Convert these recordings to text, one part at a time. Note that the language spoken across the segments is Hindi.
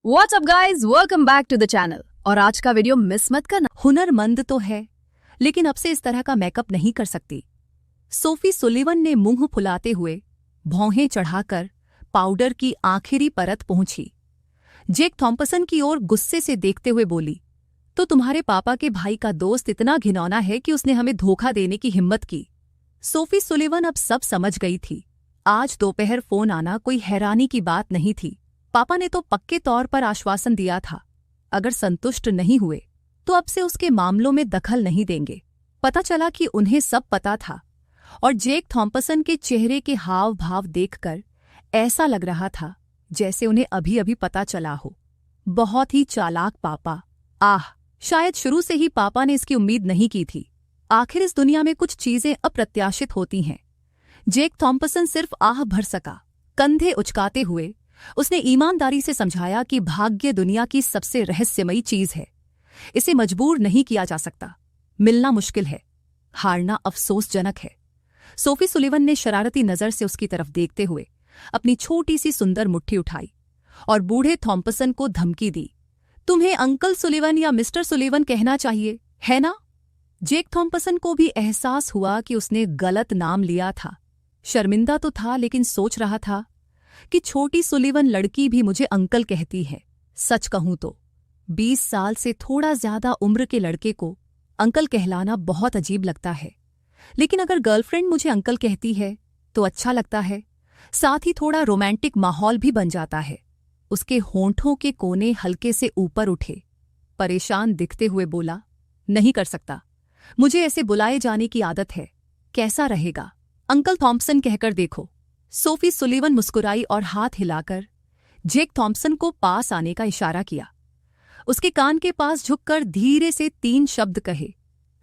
WhatsApp guys, welcome back to the channel. और आज का वीडियो मिस मत करना। हुनरमंद तो है, लेकिन अब से इस तरह का मेकअप नहीं कर सकती। सोफी सुलिवन ने मुंह फुलाते हुए भौहें चढ़ाकर पाउडर की आखिरी परत पहुंची। जेक थॉम्पसन की ओर गुस्से से देखते हुए बोली, तो तुम्हारे पापा के भाई का दोस्त इतना घिनौना है कि उसने हमें धोखा देने की हिम्मत की। सोफी सुलिवन अब सब समझ गई थी। आज दोपहर फोन आना कोई हैरानी की बात नहीं थी। पापा ने तो पक्के तौर पर आश्वासन दिया था, अगर संतुष्ट नहीं हुए तो अब से उसके मामलों में दखल नहीं देंगे। पता चला कि उन्हें सब पता था, और जेक थॉम्पसन के चेहरे के हाव भाव देखकर ऐसा लग रहा था जैसे उन्हें अभी अभी पता चला हो। बहुत ही चालाक पापा। शायद शुरू से ही पापा ने इसकी उम्मीद नहीं की थी। आखिर इस दुनिया में कुछ चीजें अप्रत्याशित होती हैं। जेक थॉम्पसन सिर्फ आह भर सका। कंधे उचकाते हुए उसने ईमानदारी से समझाया कि भाग्य दुनिया की सबसे रहस्यमयी चीज है। इसे मजबूर नहीं किया जा सकता। मिलना मुश्किल है, हारना अफसोसजनक है। सोफी सुलिवन ने शरारती नजर से उसकी तरफ देखते हुए अपनी छोटी सी सुंदर मुट्ठी उठाई और बूढ़े थॉम्पसन को धमकी दी, तुम्हें अंकल सुलिवन या मिस्टर सुलिवन कहना चाहिए, है ना? जेक थॉम्पसन को भी एहसास हुआ कि उसने गलत नाम लिया था। शर्मिंदा तो था, लेकिन सोच रहा था कि छोटी सुलिवन लड़की भी मुझे अंकल कहती है। सच कहूं तो 20 साल से थोड़ा ज्यादा उम्र के लड़के को अंकल कहलाना बहुत अजीब लगता है, लेकिन अगर गर्लफ्रेंड मुझे अंकल कहती है तो अच्छा लगता है। साथ ही थोड़ा रोमांटिक माहौल भी बन जाता है। उसके होंठों के कोने हल्के से ऊपर उठे। परेशान दिखते हुए बोला, नहीं कर सकता, मुझे ऐसे बुलाए जाने की आदत है। कैसा रहेगा? अंकल थॉम्पसन कहकर देखो। सोफी सुलिवन मुस्कुराई और हाथ हिलाकर जेक थॉम्पसन को पास आने का इशारा किया। उसके कान के पास झुककर धीरे से 3 शब्द कहे,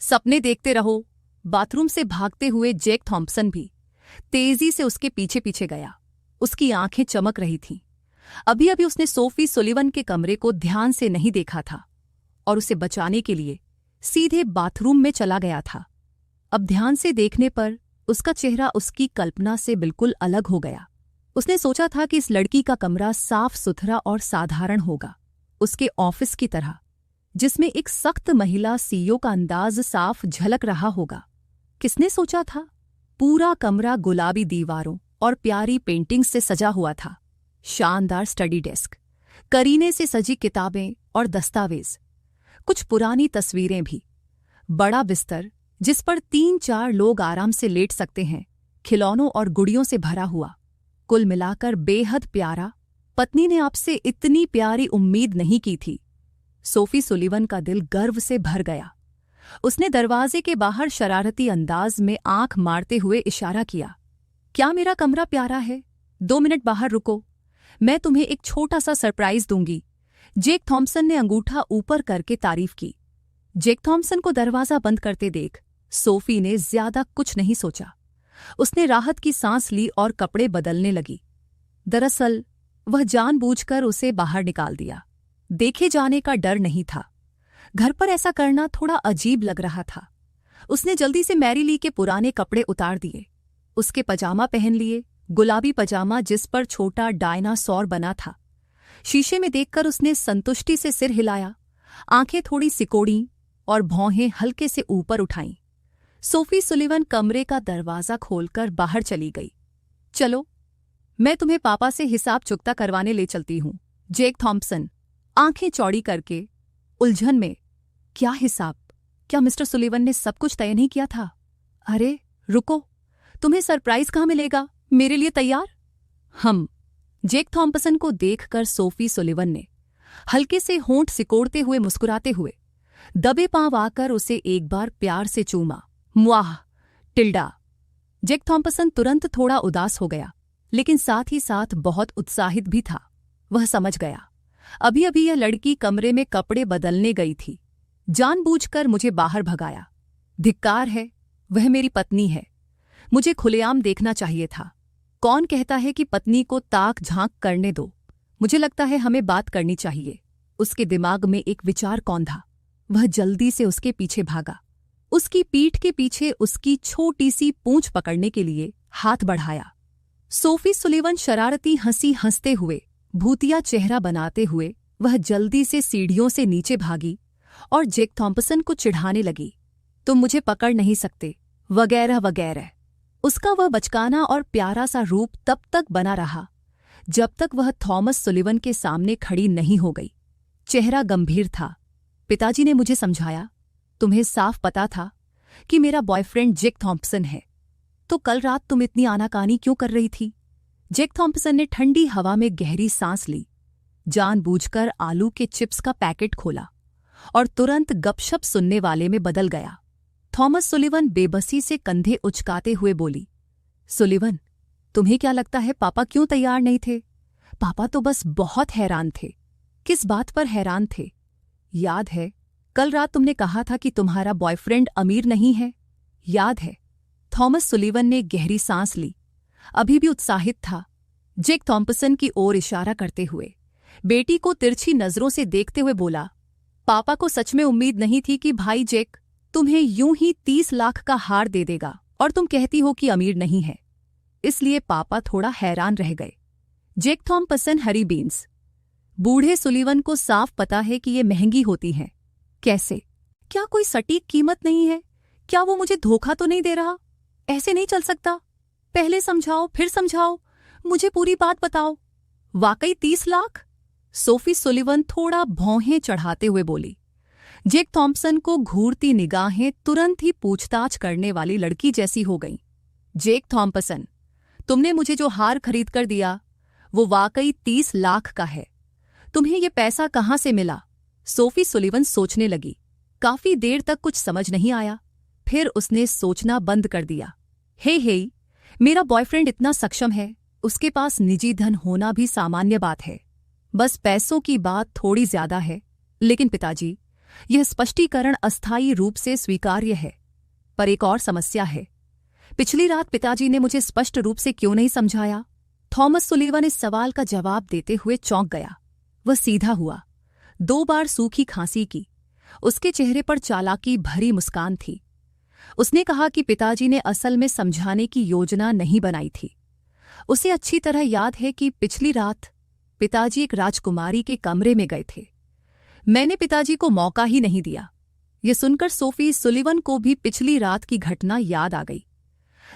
सपने देखते रहो। बाथरूम से भागते हुए जेक थॉम्पसन भी तेजी से उसके पीछे पीछे गया। उसकी आंखें चमक रही थीं। अभी अभी उसने सोफी सुलिवन के कमरे को ध्यान से नहीं देखा था और उसे बचाने के लिए सीधे बाथरूम में चला गया था। अब ध्यान से देखने पर उसका चेहरा उसकी कल्पना से बिल्कुल अलग हो गया। उसने सोचा था कि इस लड़की का कमरा साफ सुथरा और साधारण होगा, उसके ऑफिस की तरह, जिसमें एक सख्त महिला सीईओ का अंदाज साफ झलक रहा होगा। किसने सोचा था? पूरा कमरा गुलाबी दीवारों और प्यारी पेंटिंग्स से सजा हुआ था। शानदार स्टडी डेस्क, करीने से सजी किताबें और दस्तावेज, कुछ पुरानी तस्वीरें भी, बड़ा बिस्तर जिस पर 3-4 लोग आराम से लेट सकते हैं, खिलौनों और गुड़ियों से भरा हुआ। कुल मिलाकर बेहद प्यारा। पत्नी ने आपसे इतनी प्यारी उम्मीद नहीं की थी। सोफी सुलिवन का दिल गर्व से भर गया। उसने दरवाजे के बाहर शरारती अंदाज में आंख मारते हुए इशारा किया, क्या मेरा कमरा प्यारा है? 2 मिनट बाहर रुको, मैं तुम्हें एक छोटा सा सरप्राइज दूंगी। जेक थॉम्पसन ने अंगूठा ऊपर करके तारीफ की। जेक थॉम्पसन को दरवाजा बंद करते देख सोफी ने ज्यादा कुछ नहीं सोचा। उसने राहत की सांस ली और कपड़े बदलने लगी। दरअसल वह जानबूझकर उसे बाहर निकाल दिया। देखे जाने का डर नहीं था। घर पर ऐसा करना थोड़ा अजीब लग रहा था। उसने जल्दी से मैरी ली के पुराने कपड़े उतार दिए। उसके पजामा पहन लिए, गुलाबी पजामा जिस पर छोटा डायनासोर बना था। शीशे में देखकर उसने संतुष्टि से सिर हिलाया, आंखें थोड़ी सिकोड़ी और भौहें हल्के से ऊपर उठाईं। सोफी सुलिवन कमरे का दरवाजा खोलकर बाहर चली गई। चलो, मैं तुम्हें पापा से हिसाब चुकता करवाने ले चलती हूं। जेक थॉम्पसन आंखें चौड़ी करके उलझन में, क्या हिसाब? क्या मिस्टर सुलिवन ने सब कुछ तय नहीं किया था? अरे रुको, तुम्हें सरप्राइज कहाँ मिलेगा? मेरे लिए तैयार? जेक थॉम्पसन को देखकर सोफी सुलिवन ने हल्के से होंठ सिकोड़ते हुए मुस्कुराते हुए दबे पांव आकर उसे एक बार प्यार से चूमा। मुआह टिल्डा। जेक थॉम्पसन तुरंत थोड़ा उदास हो गया, लेकिन साथ ही साथ बहुत उत्साहित भी था। वह समझ गया, अभी अभी यह लड़की कमरे में कपड़े बदलने गई थी, जानबूझकर मुझे बाहर भगाया। धिक्कार है, वह मेरी पत्नी है, मुझे खुलेआम देखना चाहिए था। कौन कहता है कि पत्नी को ताक झांक करने दो? मुझे लगता है हमें बात करनी चाहिए। उसके दिमाग में एक विचार कौंधा। वह जल्दी से उसके पीछे भागा। उसकी पीठ के पीछे उसकी छोटी सी पूंछ पकड़ने के लिए हाथ बढ़ाया। सोफी सुलिवन शरारती हंसी हंसते हुए, भूतिया चेहरा बनाते हुए वह जल्दी से सीढ़ियों से नीचे भागी और जेक थॉम्पसन को चिढ़ाने लगी। तुम मुझे पकड़ नहीं सकते, वगैरह वगैरह। उसका वह बचकाना और प्यारा सा रूप तब तक बना रहा जब तक वह थॉमस सुलिवन के सामने खड़ी नहीं हो गई। चेहरा गंभीर था। पिताजी ने मुझे समझाया, तुम्हें साफ पता था कि मेरा बॉयफ्रेंड जेक थॉम्पसन है, तो कल रात तुम इतनी आनाकानी क्यों कर रही थी? जेक थॉम्पसन ने ठंडी हवा में गहरी सांस ली, जानबूझकर आलू के चिप्स का पैकेट खोला और तुरंत गपशप सुनने वाले में बदल गया। थॉमस सुलिवन बेबसी से कंधे उचकाते हुए बोली, सुलिवन, तुम्हें क्या लगता है पापा क्यों तैयार नहीं थे? पापा तो बस बहुत हैरान थे। किस बात पर हैरान थे? याद है कल रात तुमने कहा था कि तुम्हारा बॉयफ्रेंड अमीर नहीं है, याद है? थॉमस सुलिवन ने गहरी सांस ली, अभी भी उत्साहित था। जेक थॉम्पसन की ओर इशारा करते हुए बेटी को तिरछी नजरों से देखते हुए बोला, पापा को सच में उम्मीद नहीं थी कि भाई जेक तुम्हें यूं ही 30 लाख का हार दे देगा और तुम कहती हो कि अमीर नहीं है, इसलिए पापा थोड़ा हैरान रह गए। जेक थॉम्पसन हरी बीन्स। बूढ़े सुलिवन को साफ पता है कि ये महंगी होती हैं। कैसे? क्या कोई सटीक कीमत नहीं है? क्या वो मुझे धोखा तो नहीं दे रहा? ऐसे नहीं चल सकता। पहले समझाओ, फिर समझाओ, मुझे पूरी बात बताओ। वाकई 30 लाख? सोफी सुलिवन थोड़ा भौहें चढ़ाते हुए बोली। जेक थॉम्पसन को घूरती निगाहें तुरंत ही पूछताछ करने वाली लड़की जैसी हो गईं। जेक थॉम्पसन, तुमने मुझे जो हार खरीद कर दिया वो वाकई 30 लाख का है। तुम्हें ये पैसा कहाँ से मिला? सोफी सुलिवन सोचने लगी। काफी देर तक कुछ समझ नहीं आया, फिर उसने सोचना बंद कर दिया। हे, मेरा बॉयफ्रेंड इतना सक्षम है, उसके पास निजी धन होना भी सामान्य बात है। बस पैसों की बात थोड़ी ज्यादा है। लेकिन पिताजी, यह स्पष्टीकरण अस्थायी रूप से स्वीकार्य है, पर एक और समस्या है। पिछली रात पिताजी ने मुझे स्पष्ट रूप से क्यों नहीं समझाया? थॉमस सुलिवन इस सवाल का जवाब देते हुए चौंक गया। वह सीधा हुआ, 2 बार सूखी खांसी की। उसके चेहरे पर चालाकी भरी मुस्कान थी। उसने कहा कि पिताजी ने असल में समझाने की योजना नहीं बनाई थी। उसे अच्छी तरह याद है कि पिछली रात पिताजी एक राजकुमारी के कमरे में गए थे। मैंने पिताजी को मौका ही नहीं दिया। ये सुनकर सोफी सुलिवन को भी पिछली रात की घटना याद आ गई।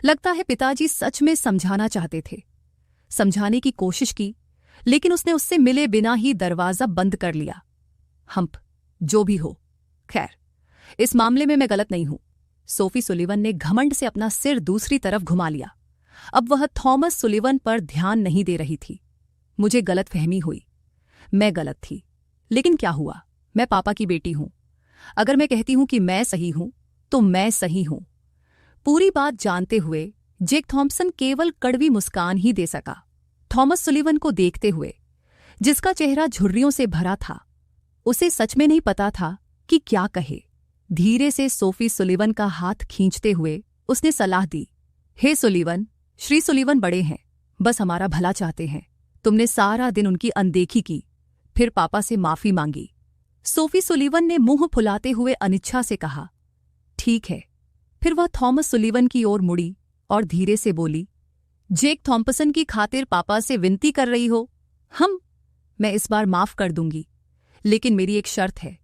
लगता है पिताजी सच में समझाना चाहते थे। समझाने की कोशिश की, लेकिन उसने उससे मिले बिना ही दरवाजा बंद कर लिया। हम्प, जो भी हो, खैर, इस मामले में मैं गलत नहीं हूं। सोफी सुलिवन ने घमंड से अपना सिर दूसरी तरफ घुमा लिया। अब वह थॉमस सुलिवन पर ध्यान नहीं दे रही थी। मुझे गलतफहमी हुई, मैं गलत थी। लेकिन क्या हुआ? मैं पापा की बेटी हूं। अगर मैं कहती हूं कि मैं सही हूं तो मैं सही हूं। पूरी बात जानते हुए जेक थॉम्पसन केवल कड़वी मुस्कान ही दे सका। थॉमस सुलिवन को देखते हुए, जिसका चेहरा झुर्रियों से भरा था, उसे सच में नहीं पता था कि क्या कहे। धीरे से सोफी सुलिवन का हाथ खींचते हुए उसने सलाह दी, हे सुलिवन, श्री सुलिवन बड़े हैं, बस हमारा भला चाहते हैं। तुमने सारा दिन उनकी अनदेखी की, फिर पापा से माफी मांगी। सोफी सुलिवन ने मुंह फुलाते हुए अनिच्छा से कहा, ठीक है। फिर वह थॉमस सुलिवन की ओर मुड़ी और धीरे से बोली, जेक थॉम्पसन की खातिर पापा से विनती कर रही हो? मैं इस बार माफ कर दूंगी, लेकिन मेरी एक शर्त है।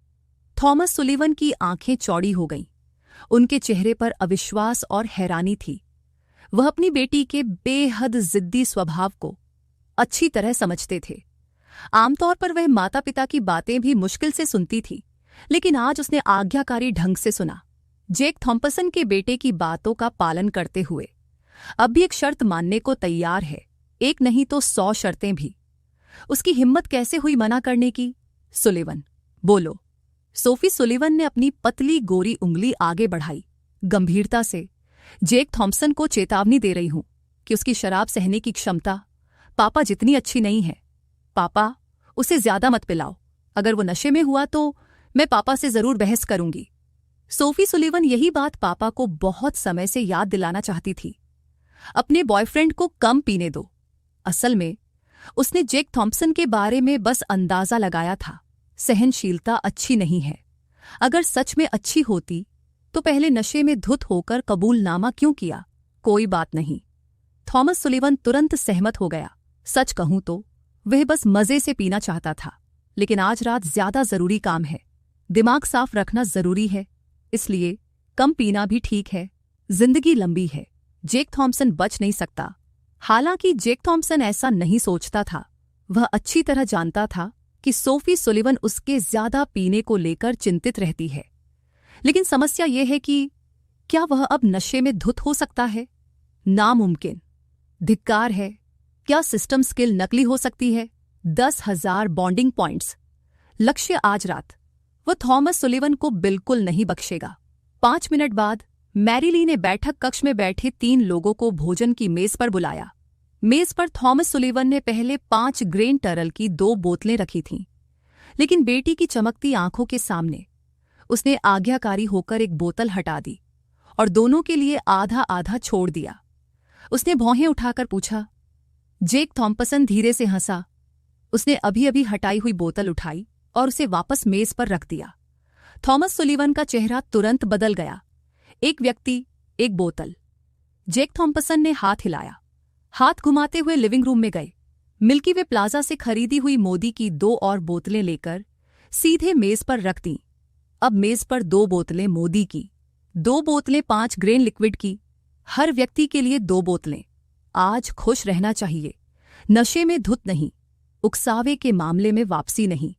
थॉमस सुलिवन की आंखें चौड़ी हो गईं। उनके चेहरे पर अविश्वास और हैरानी थी। वह अपनी बेटी के बेहद जिद्दी स्वभाव को अच्छी तरह समझते थे। आमतौर पर वह माता पिता की बातें भी मुश्किल से सुनती थी, लेकिन आज उसने आज्ञाकारी ढंग से सुना। जेक थॉम्पसन के बेटे की बातों का पालन करते हुए अब भी एक शर्त मानने को तैयार है, एक नहीं तो 100 शर्तें भी। उसकी हिम्मत कैसे हुई मना करने की? सुलिवन, बोलो। सोफी सुलिवन ने अपनी पतली गोरी उंगली आगे बढ़ाई, गंभीरता से। जेक थॉम्पसन को चेतावनी दे रही हूं कि उसकी शराब सहने की क्षमता पापा जितनी अच्छी नहीं है। पापा, उसे ज्यादा मत पिलाओ। अगर वो नशे में हुआ तो मैं पापा से जरूर बहस करूंगी। सोफी सुलिवन यही बात पापा को बहुत समय से याद दिलाना चाहती थी। अपने बॉयफ्रेंड को कम पीने दो। असल में उसने जेक थॉम्पसन के बारे में बस अंदाजा लगाया था। सहनशीलता अच्छी नहीं है। अगर सच में अच्छी होती तो पहले नशे में धुत होकर कबूलनामा क्यों किया? कोई बात नहीं। थॉमस सुलिवन तुरंत सहमत हो गया। सच कहूं तो वह बस मजे से पीना चाहता था, लेकिन आज रात ज्यादा जरूरी काम है। दिमाग साफ रखना जरूरी है, इसलिए कम पीना भी ठीक है। जिंदगी लंबी है, जेक थॉम्पसन बच नहीं सकता। हालांकि जेक थॉम्पसन ऐसा नहीं सोचता था। वह अच्छी तरह जानता था कि सोफी सुलिवन उसके ज्यादा पीने को लेकर चिंतित रहती है। लेकिन समस्या यह है कि क्या वह अब नशे में धुत हो सकता है? नामुमकिन। धिक्कार है। क्या सिस्टम स्किल नकली हो सकती है? 10,000 बॉन्डिंग पॉइंट्स। लक्ष्य आज रात। वह थॉमस सुलिवन को बिल्कुल नहीं बख्शेगा। 5 मिनट बाद मैरीली ने बैठक कक्ष में बैठे 3 लोगों को भोजन की मेज पर बुलाया। मेज पर थॉमस सुलिवन ने पहले 5 ग्रेन टरल की 2 बोतलें रखी थीं, लेकिन बेटी की चमकती आंखों के सामने उसने आज्ञाकारी होकर एक बोतल हटा दी और दोनों के लिए आधा आधा छोड़ दिया। उसने भौहें उठाकर पूछा। जेक थॉम्पसन धीरे से हंसा। उसने अभी अभी हटाई हुई बोतल उठाई और उसे वापस मेज पर रख दिया। थॉमस सुलिवन का चेहरा तुरंत बदल गया। एक व्यक्ति, एक बोतल। जेक थॉम्पसन ने हाथ हिलाया। हाथ घुमाते हुए लिविंग रूम में गए। मिल्की वे प्लाजा से खरीदी हुई मोदी की 2 और बोतलें लेकर सीधे मेज पर रख दीं। अब मेज पर 2 बोतलें मोदी की, 2 बोतलें 5 ग्रेन लिक्विड की, हर व्यक्ति के लिए 2 बोतलें। आज खुश रहना चाहिए, नशे में धुत नहीं, उकसावे के मामले में वापसी नहीं।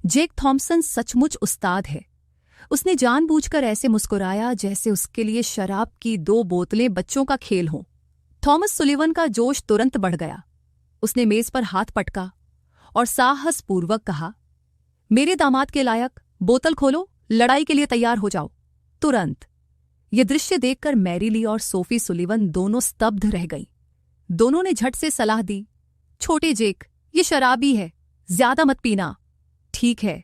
जेक थॉम्पसन सचमुच उस्ताद है। उसने जानबूझकर ऐसे मुस्कुराया जैसे उसके लिए शराब की 2 बोतलें बच्चों का खेल हों। थॉमस सुलिवन का जोश तुरंत बढ़ गया। उसने मेज पर हाथ पटका और साहसपूर्वक कहा, मेरे दामाद के लायक, बोतल खोलो, लड़ाई के लिए तैयार हो जाओ, तुरंत। ये दृश्य देखकर मैरीली और सोफी सुलिवन दोनों स्तब्ध रह गईं। दोनों ने झट से सलाह दी, छोटे जेक, ये शराबी है, ज्यादा मत पीना। ठीक है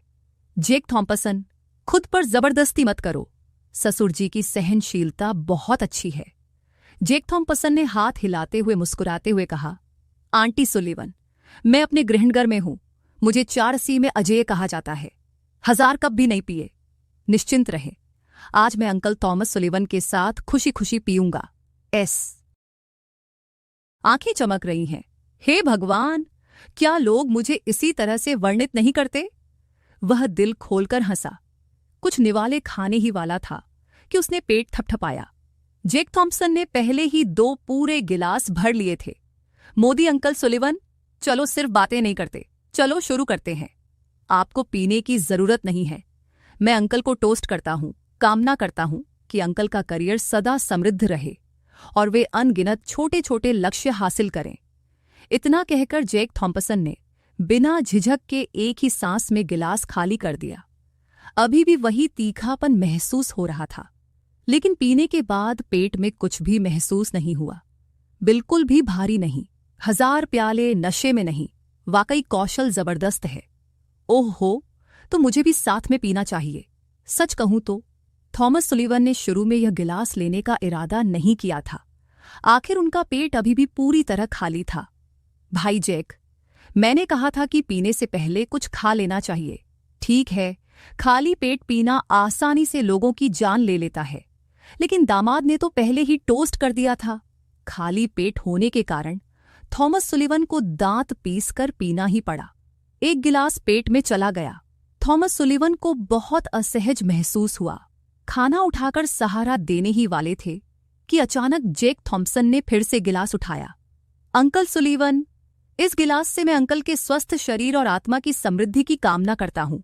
जेक थॉम्पसन, खुद पर जबरदस्ती मत करो। ससुर जी की सहनशीलता बहुत अच्छी है। जेक थॉम्पसन ने हाथ हिलाते हुए मुस्कुराते हुए कहा, आंटी सुलिवन, मैं अपने गृहणघर में हूं। मुझे 4C में अजेय कहा जाता है। 1000 कप भी नहीं पिए। निश्चिंत रहे, आज मैं अंकल थॉमस सुलिवन के साथ खुशी खुशी पीऊंगा। आंखें चमक रही हैं। हे भगवान, क्या लोग मुझे इसी तरह से वर्णित नहीं करते? वह दिल खोलकर हंसा। कुछ निवाले खाने ही वाला था कि उसने पेट थपथपाया। जेक थॉम्पसन ने पहले ही 2 पूरे गिलास भर लिए थे। मोदी अंकल सुलिवन, चलो सिर्फ बातें नहीं करते, चलो शुरू करते हैं। आपको पीने की जरूरत नहीं है। मैं अंकल को टोस्ट करता हूं, कामना करता हूं कि अंकल का करियर सदा समृद्ध रहे और वे अनगिनत छोटे छोटे लक्ष्य हासिल करें। इतना कहकर जेक थॉम्पसन ने बिना झिझक के एक ही सांस में गिलास खाली कर दिया। अभी भी वही तीखापन महसूस हो रहा था, लेकिन पीने के बाद पेट में कुछ भी महसूस नहीं हुआ, बिल्कुल भी भारी नहीं। 1000 प्याले नशे में नहीं, वाकई कौशल जबरदस्त है। ओह हो, तो मुझे भी साथ में पीना चाहिए। सच कहूं तो थॉमस सुलिवन ने शुरू में यह गिलास लेने का इरादा नहीं किया था। आखिर उनका पेट अभी भी पूरी तरह खाली था। भाई जेक, मैंने कहा था कि पीने से पहले कुछ खा लेना चाहिए। ठीक है, खाली पेट पीना आसानी से लोगों की जान ले लेता है, लेकिन दामाद ने तो पहले ही टोस्ट कर दिया था। खाली पेट होने के कारण थॉमस सुलिवन को दांत पीसकर पीना ही पड़ा। 1 गिलास पेट में चला गया। थॉमस सुलिवन को बहुत असहज महसूस हुआ। खाना उठाकर सहारा देने ही वाले थे कि अचानक जेक थॉम्पसन ने फिर से गिलास उठाया। अंकल सुलिवन, इस गिलास से मैं अंकल के स्वस्थ शरीर और आत्मा की समृद्धि की कामना करता हूं।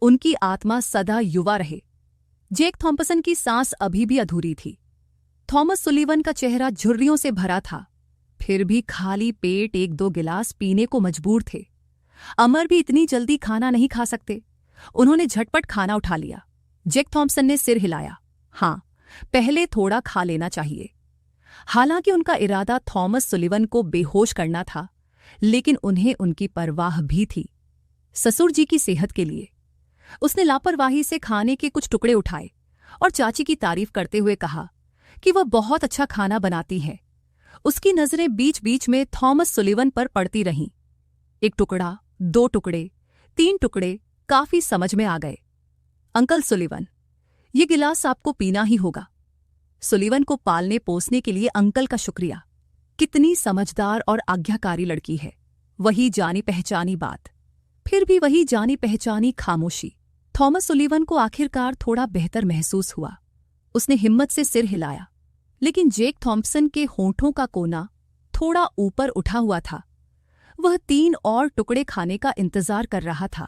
उनकी आत्मा सदा युवा रहे। जेक थॉम्पसन की सांस अभी भी अधूरी थी। थॉमस सुलिवन का चेहरा झुर्रियों से भरा था, फिर भी खाली पेट 1-2 गिलास पीने को मजबूर थे। अमर भी इतनी जल्दी खाना नहीं खा सकते। उन्होंने झटपट खाना उठा लिया। जेक थॉम्पसन ने सिर हिलाया। हाँ, पहले थोड़ा खा लेना चाहिए। हालांकि उनका इरादा थॉमस सुलिवन को बेहोश करना था, लेकिन उन्हें उनकी परवाह भी थी, ससुर जी की सेहत के लिए। उसने लापरवाही से खाने के कुछ टुकड़े उठाए और चाची की तारीफ करते हुए कहा कि वह बहुत अच्छा खाना बनाती है। उसकी नजरें बीच बीच में थॉमस सुलिवन पर पड़ती रहीं। 1 टुकड़ा, 2 टुकड़े, 3 टुकड़े काफी समझ में आ गए। अंकल सुलिवन, ये गिलास आपको पीना ही होगा। सुलिवन को पालने पोसने के लिए अंकल का शुक्रिया। कितनी समझदार और आज्ञाकारी लड़की है। वही जानी पहचानी बात। फिर भी वही जानी पहचानी खामोशी। थॉमस सुलीवन को आखिरकार थोड़ा बेहतर महसूस हुआ। उसने हिम्मत से सिर हिलाया, लेकिन जेक थॉम्पसन के होंठों का कोना थोड़ा ऊपर उठा हुआ था। वह 3 और टुकड़े खाने का इंतजार कर रहा था।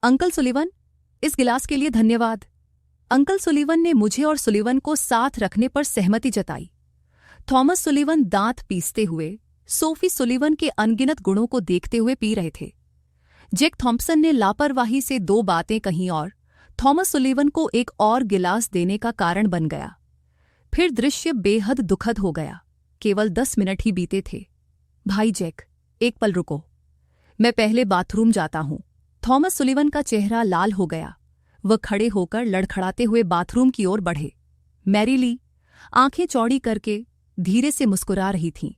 अंकल सुलीवन, इस गिलास के लिए धन्यवाद। अंकल सुलीवन ने मुझे और सुलीवन को साथ रखने पर सहमति जताई। थॉमस सुलीवन दांत पीसते हुए सोफी सुलीवन के अनगिनत गुणों को देखते हुए पी रहे थे। जेक थॉम्पसन ने लापरवाही से 2 बातें कहीं और थॉमस सुलीवन को एक और गिलास देने का कारण बन गया। फिर दृश्य बेहद दुखद हो गया। केवल 10 मिनट ही बीते थे। भाई जेक, एक पल रुको, मैं पहले बाथरूम जाता हूं। थॉमस सुलीवन का चेहरा लाल हो गया। वह खड़े होकर लड़खड़ाते हुए बाथरूम की ओर बढ़े। मैरीली आंखें चौड़ी करके धीरे से मुस्कुरा रही थीं।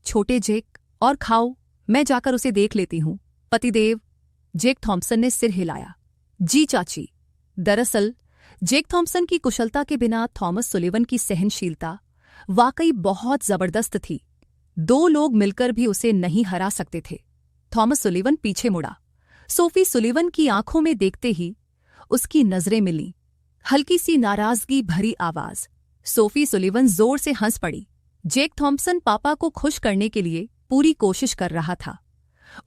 छोटे जेक, और खाओ, मैं जाकर उसे देख लेती हूं। पतिदेव, जेक थॉम्पसन ने सिर हिलाया। जी चाची। दरअसल जेक थॉम्पसन की कुशलता के बिना थॉमस सुलीवन की सहनशीलता वाकई बहुत जबरदस्त थी। 2 लोग मिलकर भी उसे नहीं हरा सकते थे। थॉमस सुलीवन पीछे मुड़ा। सोफी सुलीवन की आंखों में देखते ही उसकी नजरें मिलीं। हल्की सी नाराजगी भरी आवाज। सोफी सुलीवन जोर से हंस पड़ी। जेक थॉम्पसन पापा को खुश करने के लिए पूरी कोशिश कर रहा था।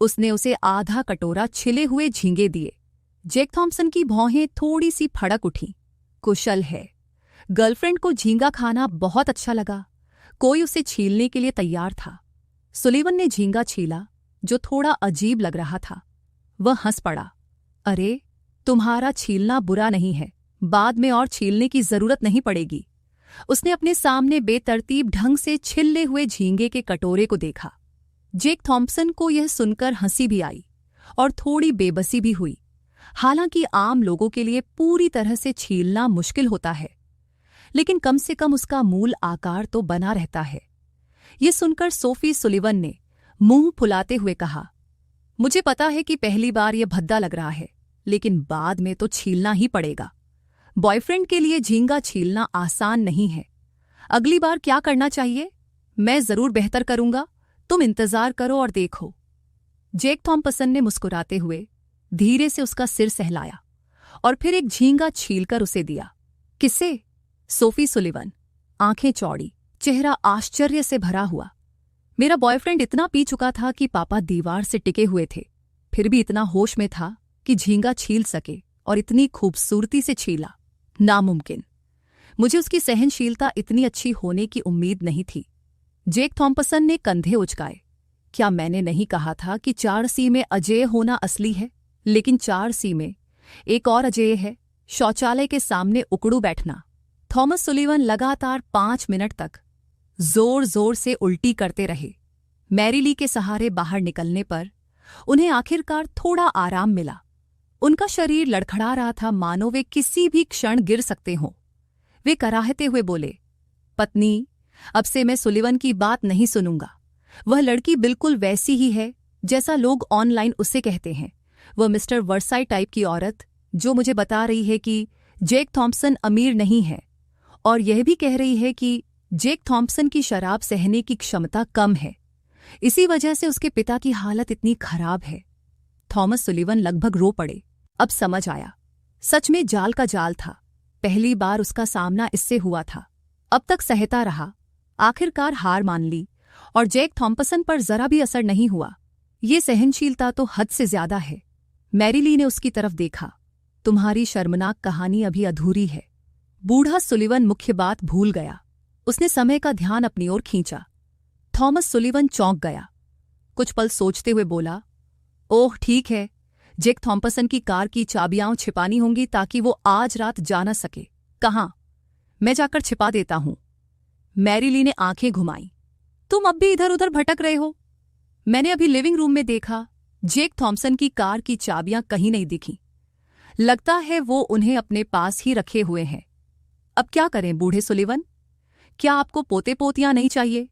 उसने उसे आधा कटोरा छिले हुए झींगे दिए। जेक थॉम्पसन की भौहें थोड़ी सी फड़क उठीं। कुशल है। गर्लफ्रेंड को झींगा खाना बहुत अच्छा लगा। कोई उसे छीलने के लिए तैयार था। सुलीवन ने झींगा छीला, जो थोड़ा अजीब लग रहा था। वह हंस पड़ा। अरे, तुम्हारा छीलना बुरा नहीं है, बाद में और छीलने की जरूरत नहीं पड़ेगी। उसने अपने सामने बेतरतीब ढंग से छिले हुए झींगे के कटोरे को देखा। जेक थॉम्पसन को यह सुनकर हंसी भी आई और थोड़ी बेबसी भी हुई। हालांकि आम लोगों के लिए पूरी तरह से छीलना मुश्किल होता है, लेकिन कम से कम उसका मूल आकार तो बना रहता है। ये सुनकर सोफी सुलीवन ने मुंह फुलाते हुए कहा, मुझे पता है कि पहली बार यह भद्दा लग रहा है, लेकिन बाद में तो छीलना ही पड़ेगा। बॉयफ्रेंड के लिए झींगा छीलना आसान नहीं है। अगली बार क्या करना चाहिए? मैं जरूर बेहतर करूंगा, तुम इंतजार करो और देखो। जेक थॉम्पसन ने मुस्कुराते हुए धीरे से उसका सिर सहलाया और फिर एक झींगा छीलकर उसे दिया। किसे? सोफी सुलीवन, आंखें चौड़ी, चेहरा आश्चर्य से भरा हुआ। मेरा बॉयफ्रेंड इतना पी चुका था कि पापा दीवार से टिके हुए थे, फिर भी इतना होश में था कि झींगा छील सके, और इतनी खूबसूरती से छीला। नामुमकिन। मुझे उसकी सहनशीलता इतनी अच्छी होने की उम्मीद नहीं थी। जेक थॉम्पसन ने कंधे उचकाए। क्या मैंने नहीं कहा था कि 4C में अजेय होना असली है? लेकिन 4C में एक और अजेय है, शौचालय के सामने उकड़ू बैठना। थॉमस सुलीवन लगातार 5 मिनट तक जोर जोर से उल्टी करते रहे। मैरीली के सहारे बाहर निकलने पर उन्हें आखिरकार थोड़ा आराम मिला। उनका शरीर लड़खड़ा रहा था, मानो वे किसी भी क्षण गिर सकते हों। वे कराहते हुए बोले, पत्नी, अब से मैं सुलीवन की बात नहीं सुनूंगा। वह लड़की बिल्कुल वैसी ही है जैसा लोग ऑनलाइन उससे कहते हैं। वह मिस्टर वर्साई टाइप की औरत जो मुझे बता रही है कि जेक थॉम्पसन अमीर नहीं है, और यह भी कह रही है कि जेक थॉम्पसन की शराब सहने की क्षमता कम है, इसी वजह से उसके पिता की हालत इतनी खराब है। थॉमस सुलीवन लगभग रो पड़े। अब समझ आया, सच में जाल का जाल था। पहली बार उसका सामना इससे हुआ था। अब तक सहता रहा, आखिरकार हार मान ली, और जेक थॉम्पसन पर जरा भी असर नहीं हुआ। ये सहनशीलता तो हद से ज्यादा है। मैरीली ने उसकी तरफ देखा। तुम्हारी शर्मनाक कहानी अभी अधूरी है। बूढ़ा सुलीवन मुख्य बात भूल गया। उसने समय का ध्यान अपनी ओर खींचा। थॉमस सुलीवन चौंक गया। कुछ पल सोचते हुए बोला, ओह ठीक है, जेक थॉम्पसन की कार की चाबियां छिपानी होंगी ताकि वो आज रात जा न सके। कहाँ? मैं जाकर छिपा देता हूं। मैरीली ने आंखें घुमाई। तुम अब भी इधर उधर भटक रहे हो। मैंने अभी लिविंग रूम में देखा, जेक थॉम्पसन की कार की चाबियां कहीं नहीं दिखीं। लगता है वो उन्हें अपने पास ही रखे हुए हैं। अब क्या करें बूढ़े सुलीवन? क्या आपको पोते पोतियां नहीं चाहिए?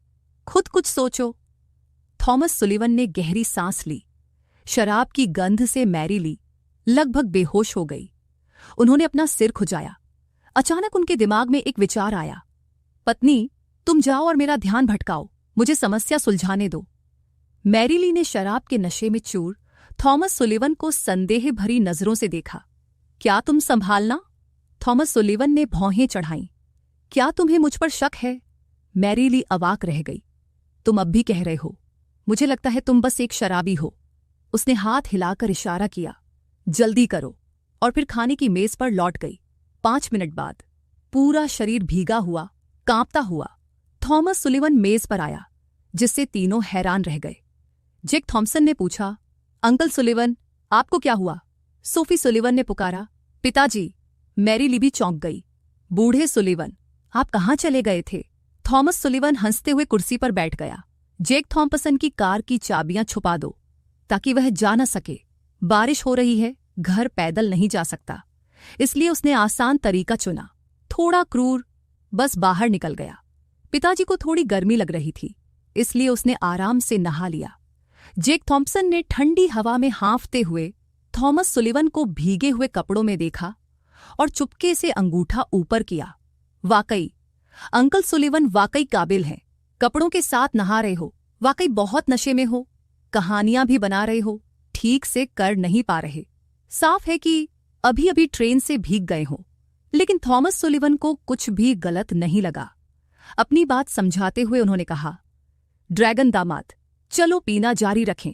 खुद कुछ सोचो। थॉमस सुलीवन ने गहरी सांस ली। शराब की गंध से मैरीली लगभग बेहोश हो गई। उन्होंने अपना सिर खुजाया। अचानक उनके दिमाग में एक विचार आया। पत्नी, तुम जाओ और मेरा ध्यान भटकाओ, मुझे समस्या सुलझाने दो। मैरीली ने शराब के नशे में चूर थॉमस सुलिवन को संदेह भरी नजरों से देखा। क्या तुम संभालना? थॉमस सुलिवन ने भौहें चढ़ाईं। क्या तुम्हें मुझ पर शक है? मैरी ली अवाक रह गई। तुम अब भी कह रहे हो? मुझे लगता है तुम बस एक शराबी हो। उसने हाथ हिलाकर इशारा किया। जल्दी करो। और फिर खाने की मेज पर लौट गई। 5 मिनट बाद पूरा शरीर भीगा हुआ, कांपता हुआ थॉमस सुलिवन मेज पर आया, जिससे तीनों हैरान रह गए। जेक थॉम्सन ने पूछा, अंकल सुलिवन, आपको क्या हुआ? सोफी सुलिवन ने पुकारा, पिताजी। मैरी ली भी चौंक गई। बूढ़े सुलिवन, आप कहाँ चले गए थे? थॉमस सुलिवन हंसते हुए कुर्सी पर बैठ गया। जेक थॉम्पसन की कार की चाबियां छुपा दो, ताकि वह जा न सके। बारिश हो रही है, घर पैदल नहीं जा सकता। इसलिए उसने आसान तरीका चुना, थोड़ा क्रूर, बस बाहर निकल गया। पिताजी को थोड़ी गर्मी लग रही थी, इसलिए उसने आराम से नहा लिया। जेक थॉम्पसन ने ठंडी हवा में हाँफते हुए थॉमस सुलिवन को भीगे हुए कपड़ों में देखा और चुपके से अंगूठा ऊपर किया। वाकई, अंकल सुलिवन वाकई काबिल हैं। कपड़ों के साथ नहा रहे हो, वाकई बहुत नशे में हो। कहानियां भी बना रहे हो, ठीक से कर नहीं पा रहे। साफ है कि अभी अभी ट्रेन से भीग गए हो। लेकिन थॉमस सुलिवन को कुछ भी गलत नहीं लगा। अपनी बात समझाते हुए उन्होंने कहा, ड्रैगन दामाद, चलो पीना जारी रखें।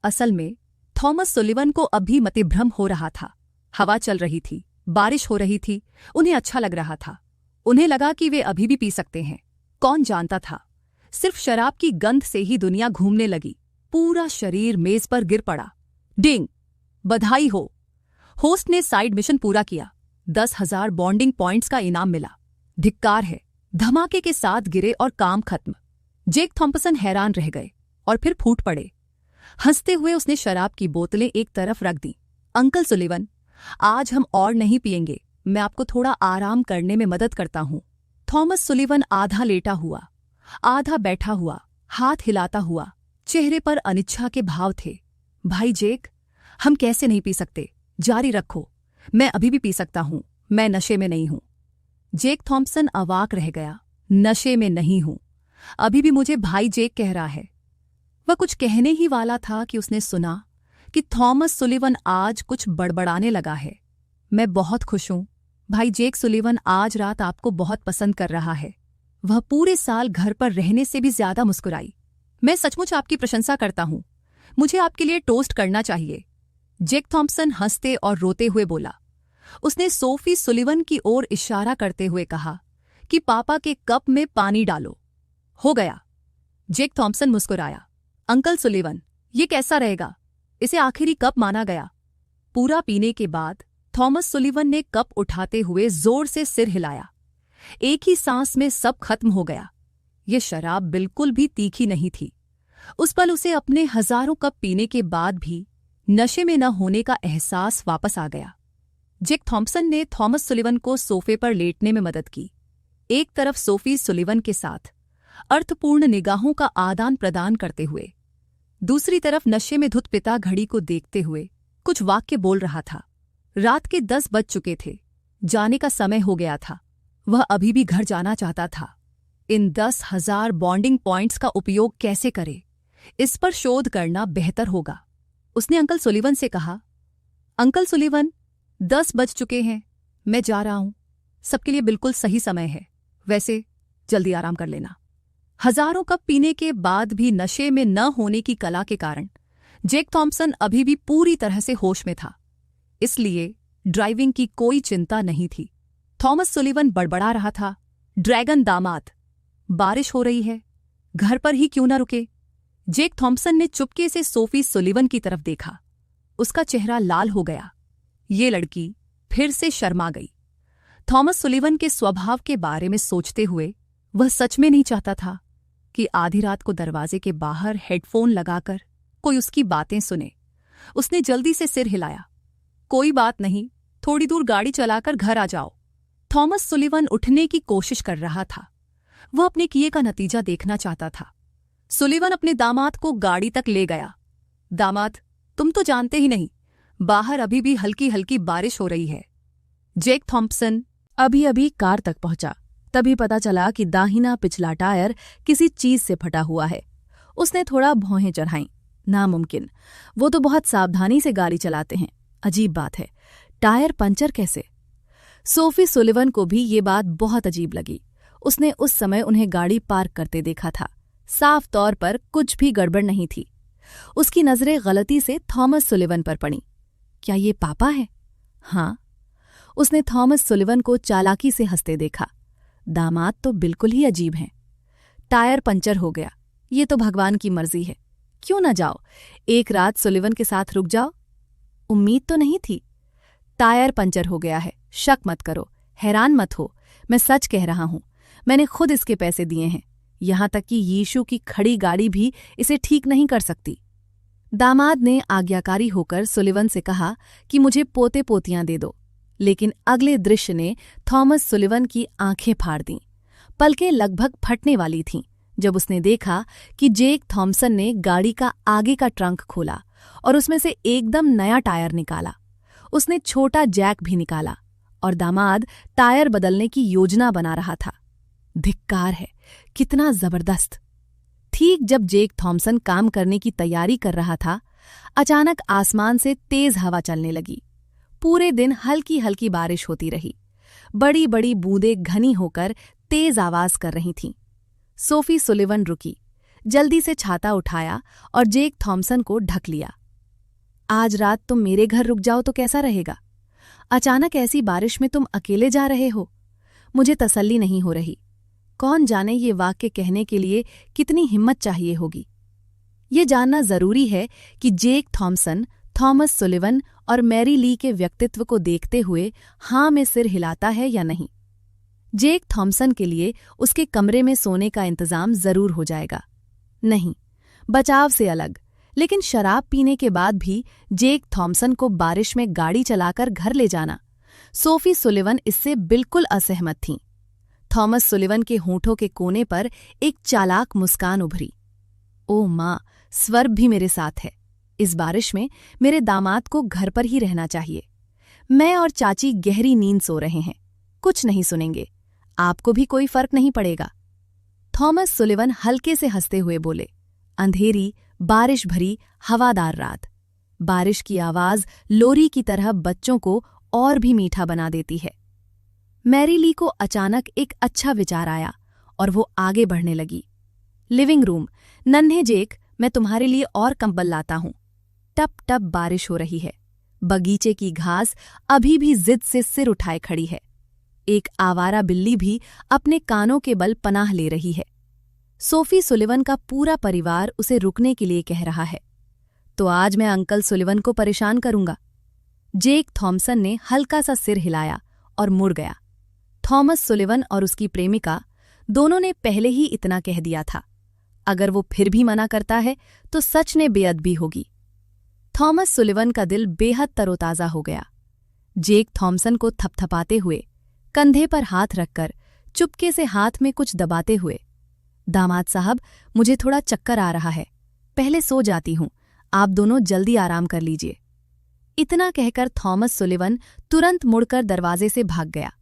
असल में थॉमस सुलिवन को अभी मतिभ्रम हो रहा था। हवा चल रही थी, बारिश हो रही थी, उन्हें अच्छा लग रहा था। उन्हें लगा कि वे अभी भी पी सकते हैं। कौन जानता था, सिर्फ शराब की गंध से ही दुनिया घूमने लगी। पूरा शरीर मेज पर गिर पड़ा। डिंग! बधाई हो! होस्ट ने साइड मिशन पूरा किया। 10,000 बॉन्डिंग पॉइंट्स का इनाम मिला। धिक्कार है! धमाके के साथ गिरे और काम खत्म। जेक थॉम्पसन हैरान रह गए और फिर फूट पड़े। हंसते हुए उसने शराब की बोतलें एक तरफ रख दी। अंकल सुलिवन, आज हम और नहीं पिएंगे। मैं आपको थोड़ा आराम करने में मदद करता हूं। थॉमस सुलिवन आधा लेटा हुआ, आधा बैठा हुआ, हाथ हिलाता हुआ, चेहरे पर अनिच्छा के भाव थे। भाई जेक, हम कैसे नहीं पी सकते? जारी रखो। मैं अभी भी पी सकता हूं। मैं नशे में नहीं हूं। जेक थॉम्पसन अवाक रह गया। नशे में नहीं हूं? अभी भी मुझे भाई जेक कह रहा है। वह कुछ कहने ही वाला था कि उसने सुना कि थॉमस सुलिवन आज कुछ बड़बड़ाने लगा है। मैं बहुत खुश हूं। भाई जेक सुलिवन आज रात आपको बहुत पसंद कर रहा है। वह पूरे साल घर पर रहने से भी ज्यादा मुस्कुराई। मैं सचमुच आपकी प्रशंसा करता हूं। मुझे आपके लिए टोस्ट करना चाहिए। जेक थॉम्पसन हंसते और रोते हुए बोला। उसने सोफी सुलिवन की ओर इशारा करते हुए कहा कि पापा के कप में पानी डालो। हो गया। जेक थॉम्पसन मुस्कुराया। अंकल सुलिवन, ये कैसा रहेगा? इसे आखिरी कप माना गया। पूरा पीने के बाद थॉमस सुलिवन ने कप उठाते हुए जोर से सिर हिलाया। एक ही सांस में सब खत्म हो गया। ये शराब बिल्कुल भी तीखी नहीं थी। उस पल उसे अपने हजारों कप पीने के बाद भी नशे में न होने का एहसास वापस आ गया। जेक थॉम्पसन ने थॉमस सुलिवन को सोफे पर लेटने में मदद की। एक तरफ सोफी सुलिवन के साथ अर्थपूर्ण निगाहों का आदान प्रदान करते हुए, दूसरी तरफ नशे में धुत पिता घड़ी को देखते हुए कुछ वाक्य बोल रहा था। रात के 10 बज चुके थे। जाने का समय हो गया था। वह अभी भी घर जाना चाहता था। इन 10,000 बॉन्डिंग पॉइंट्स का उपयोग कैसे करे, इस पर शोध करना बेहतर होगा। उसने अंकल सुलिवन से कहा, अंकल सुलिवन, 10 बज चुके हैं। मैं जा रहा हूं। सबके लिए बिल्कुल सही समय है। वैसे जल्दी आराम कर लेना। हजारों कप पीने के बाद भी नशे में न होने की कला के कारण जेक थॉम्पसन अभी भी पूरी तरह से होश में था। इसलिए ड्राइविंग की कोई चिंता नहीं थी। थॉमस सुलिवन बड़बड़ा रहा था, ड्रैगन दामाद, बारिश हो रही है, घर पर ही क्यों न रुके। जेक थॉम्पसन ने चुपके से सोफी सुलिवन की तरफ देखा। उसका चेहरा लाल हो गया। ये लड़की फिर से शर्मा गई। थॉमस सुलिवन के स्वभाव के बारे में सोचते हुए वह सच में नहीं चाहता था कि आधी रात को दरवाजे के बाहर हेडफोन लगाकर कोई उसकी बातें सुने। उसने जल्दी से सिर हिलाया। कोई बात नहीं, थोड़ी दूर गाड़ी चलाकर घर आ जाओ। थॉमस सुलिवन उठने की कोशिश कर रहा था। वह अपने किए का नतीजा देखना चाहता था। सुलिवन अपने दामाद को गाड़ी तक ले गया। दामाद, तुम तो जानते ही नहीं, बाहर अभी भी हल्की हल्की बारिश हो रही है। जेक थॉम्पसन अभी अभी कार तक पहुंचा। तभी पता चला कि दाहिना पिछला टायर किसी चीज से फटा हुआ है। उसने थोड़ा भौहें चढ़ाईं। नामुमकिन। वो तो बहुत सावधानी से गाड़ी चलाते हैं। अजीब बात है, टायर पंचर कैसे? सोफी सुलिवन को भी ये बात बहुत अजीब लगी। उसने उस समय उन्हें गाड़ी पार्क करते देखा था। साफ तौर पर कुछ भी गड़बड़ नहीं थी। उसकी नजरें गलती से थॉमस सुलिवन पर पड़ी। क्या ये पापा है? हाँ। उसने थॉमस सुलिवन को चालाकी से हंसते देखा। दामाद तो बिल्कुल ही अजीब हैं। टायर पंचर हो गया, ये तो भगवान की मर्जी है। क्यों न जाओ, एक रात सुलिवन के साथ रुक जाओ। उम्मीद तो नहीं थी। टायर पंचर हो गया है, शक मत करो, हैरान मत हो, मैं सच कह रहा हूं। मैंने खुद इसके पैसे दिए हैं। यहां तक कि यीशु की खड़ी गाड़ी भी इसे ठीक नहीं कर सकती। दामाद ने आज्ञाकारी होकर सुलिवन से कहा कि मुझे पोते पोतियां दे दो, लेकिन अगले दृश्य ने थॉमस सुलिवन की आंखें फाड़ दीं। पलकें लगभग फटने वाली थीं जब उसने देखा कि जेक थॉम्सन ने गाड़ी का आगे का ट्रंक खोला और उसमें से एकदम नया टायर निकाला। उसने छोटा जैक भी निकाला और दामाद टायर बदलने की योजना बना रहा था। धिक्कार है, कितना जबरदस्त। ठीक जब जेक थॉम्सन काम करने की तैयारी कर रहा था, अचानक आसमान से तेज हवा चलने लगी। पूरे दिन हल्की हल्की बारिश होती रही। बड़ी बड़ी बूंदें घनी होकर तेज आवाज कर रही थीं। सोफी सुलिवन रुकी, जल्दी से छाता उठाया और जेक थॉम्सन को ढक लिया। आज रात तुम मेरे घर रुक जाओ तो कैसा रहेगा? अचानक ऐसी बारिश में तुम अकेले जा रहे हो। मुझे तसल्ली नहीं हो रही। कौन जाने ये वाक्य कहने के लिए कितनी हिम्मत चाहिए होगी। ये जानना जरूरी है कि जेक थॉम्सन थॉमस सुलिवन और मैरी ली के व्यक्तित्व को देखते हुए हां में सिर हिलाता है या नहीं। जेक थॉम्सन के लिए उसके कमरे में सोने का इंतजाम जरूर हो जाएगा। नहीं, बचाव से अलग, लेकिन शराब पीने के बाद भी जेक थॉम्सन को बारिश में गाड़ी चलाकर घर ले जाना, सोफी सुलिवन इससे बिल्कुल असहमत थीं। थॉमस सुलिवन के होठों के कोने पर एक चालाक मुस्कान उभरी। ओ माँ, स्वर्ग भी मेरे साथ है। इस बारिश में मेरे दामाद को घर पर ही रहना चाहिए। मैं और चाची गहरी नींद सो रहे हैं, कुछ नहीं सुनेंगे। आपको भी कोई फर्क नहीं पड़ेगा। थॉमस सुलिवन हल्के से हंसते हुए बोले। अंधेरी, बारिश भरी, हवादार रात। बारिश की आवाज लोरी की तरह बच्चों को और भी मीठा बना देती है। मैरी ली को अचानक एक अच्छा विचार आया और वो आगे बढ़ने लगी। लिविंग रूम, नन्हे जेक, मैं तुम्हारे लिए और कंबल लाता हूं। टप टप बारिश हो रही है। बगीचे की घास अभी भी जिद से सिर उठाए खड़ी है। एक आवारा बिल्ली भी अपने कानों के बल पनाह ले रही है। सोफी सुलिवन का पूरा परिवार उसे रुकने के लिए कह रहा है। तो आज मैं अंकल सुलिवन को परेशान करूंगा। जेक थॉम्सन ने हल्का सा सिर हिलाया और मुड़ गया। थॉमस सुलिवन और उसकी प्रेमिका दोनों ने पहले ही इतना कह दिया था। अगर वो फिर भी मना करता है तो सच ने बेअदबी होगी। थॉमस सुलिवन का दिल बेहद तरोताजा हो गया। जेक थॉम्सन को थपथपाते हुए, कंधे पर हाथ रखकर, चुपके से हाथ में कुछ दबाते हुए, दामाद साहब, मुझे थोड़ा चक्कर आ रहा है, पहले सो जाती हूं, आप दोनों जल्दी आराम कर लीजिए। इतना कहकर थॉमस सुलिवन तुरंत मुड़कर दरवाजे से भाग गया।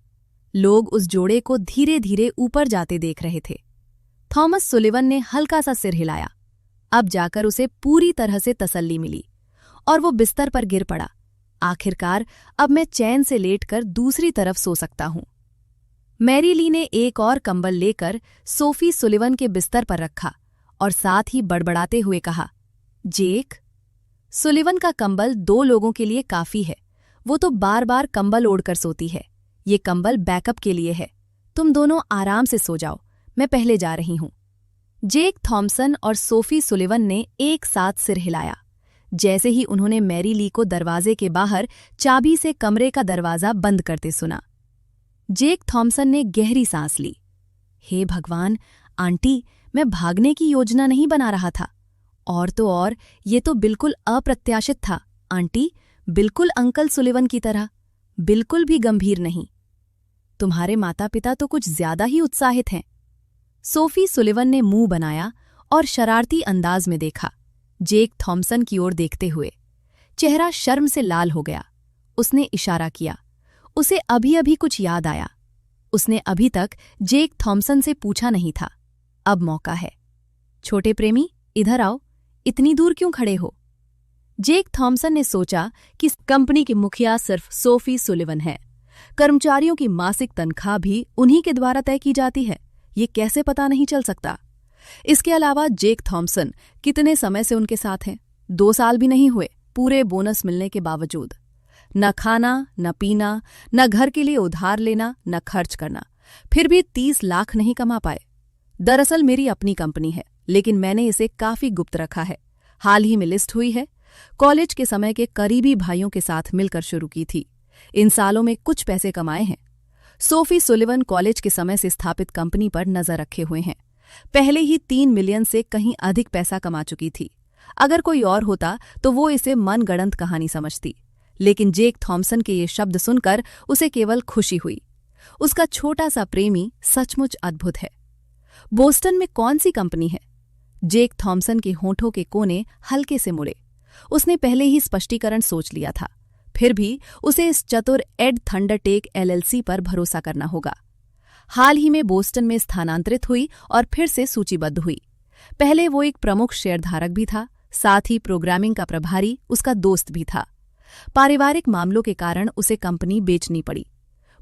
लोग उस जोड़े को धीरे धीरे ऊपर जाते देख रहे थे। थॉमस सुलिवन ने हल्का सा सिर हिलाया। अब जाकर उसे पूरी तरह से तसल्ली मिली और वो बिस्तर पर गिर पड़ा। आखिरकार अब मैं चैन से लेटकर दूसरी तरफ सो सकता हूं। मैरी ली ने एक और कंबल लेकर सोफी सुलिवन के बिस्तर पर रखा और साथ ही बड़बड़ाते हुए कहा, जेक। सुलिवन का कंबल 2 लोगों के लिए काफी है। वो तो बार बार कंबल ओढ़कर सोती है। ये कंबल बैकअप के लिए है। तुम दोनों आराम से सो जाओ, मैं पहले जा रही हूं। जेक थॉम्सन और सोफी सुलिवन ने एक साथ सिर हिलाया। जैसे ही उन्होंने मैरी ली को दरवाजे के बाहर चाबी से कमरे का दरवाजा बंद करते सुना, जेक थॉम्सन ने गहरी सांस ली। हे भगवान, आंटी, मैं भागने की योजना नहीं बना रहा था। और तो और ये तो बिल्कुल अप्रत्याशित था, आंटी, बिल्कुल अंकल सुलिवन की तरह, बिल्कुल भी गंभीर नहीं। तुम्हारे माता पिता तो कुछ ज्यादा ही उत्साहित हैं। सोफी सुलिवन ने मुंह बनाया और शरारती अंदाज में देखा, जेक थॉम्सन की ओर देखते हुए। चेहरा शर्म से लाल हो गया। उसने इशारा किया। उसे अभी अभी कुछ याद आया। उसने अभी तक जेक थॉम्सन से पूछा नहीं था। अब मौका है। छोटे प्रेमी, इधर आओ, इतनी दूर क्यों खड़े हो? जेक थॉमसन ने सोचा कि कंपनी की मुखिया सिर्फ सोफी सुलिवन है। कर्मचारियों की मासिक तनख्वाह भी उन्हीं के द्वारा तय की जाती है। ये कैसे पता नहीं चल सकता? इसके अलावा जेक थॉमसन कितने समय से उनके साथ हैं? 2 साल भी नहीं हुए, पूरे बोनस मिलने के बावजूद। न खाना, न पीना, न घर के लिए उधार लेना, न खर्च करना, फिर भी 30 लाख नहीं कमा पाए। दरअसल मेरी अपनी कंपनी है, लेकिन मैंने इसे काफी गुप्त रखा है। हाल ही में लिस्ट हुई है। कॉलेज के समय के करीबी भाइयों के साथ मिलकर शुरू की थी। इन सालों में कुछ पैसे कमाए हैं। सोफी सुलिवन कॉलेज के समय से स्थापित कंपनी पर नजर रखे हुए हैं। पहले ही 3 मिलियन से कहीं अधिक पैसा कमा चुकी थी। अगर कोई और होता तो वो इसे मनगढ़ंत कहानी समझती, लेकिन जेक थॉमसन के ये शब्द सुनकर उसे केवल खुशी हुई। उसका छोटा सा प्रेमी सचमुच अद्भुत है। बोस्टन में कौन सी कंपनी है? जेक थॉमसन के होठों के कोने हल्के से मुड़े। उसने पहले ही स्पष्टीकरण सोच लिया था, फिर भी उसे इस चतुर एड थंडरटेक एलएलसी पर भरोसा करना होगा। हाल ही में बोस्टन में स्थानांतरित हुई और फिर से सूचीबद्ध हुई। पहले वो एक प्रमुख शेयरधारक भी था, साथ ही प्रोग्रामिंग का प्रभारी उसका दोस्त भी था। पारिवारिक मामलों के कारण उसे कंपनी बेचनी पड़ी।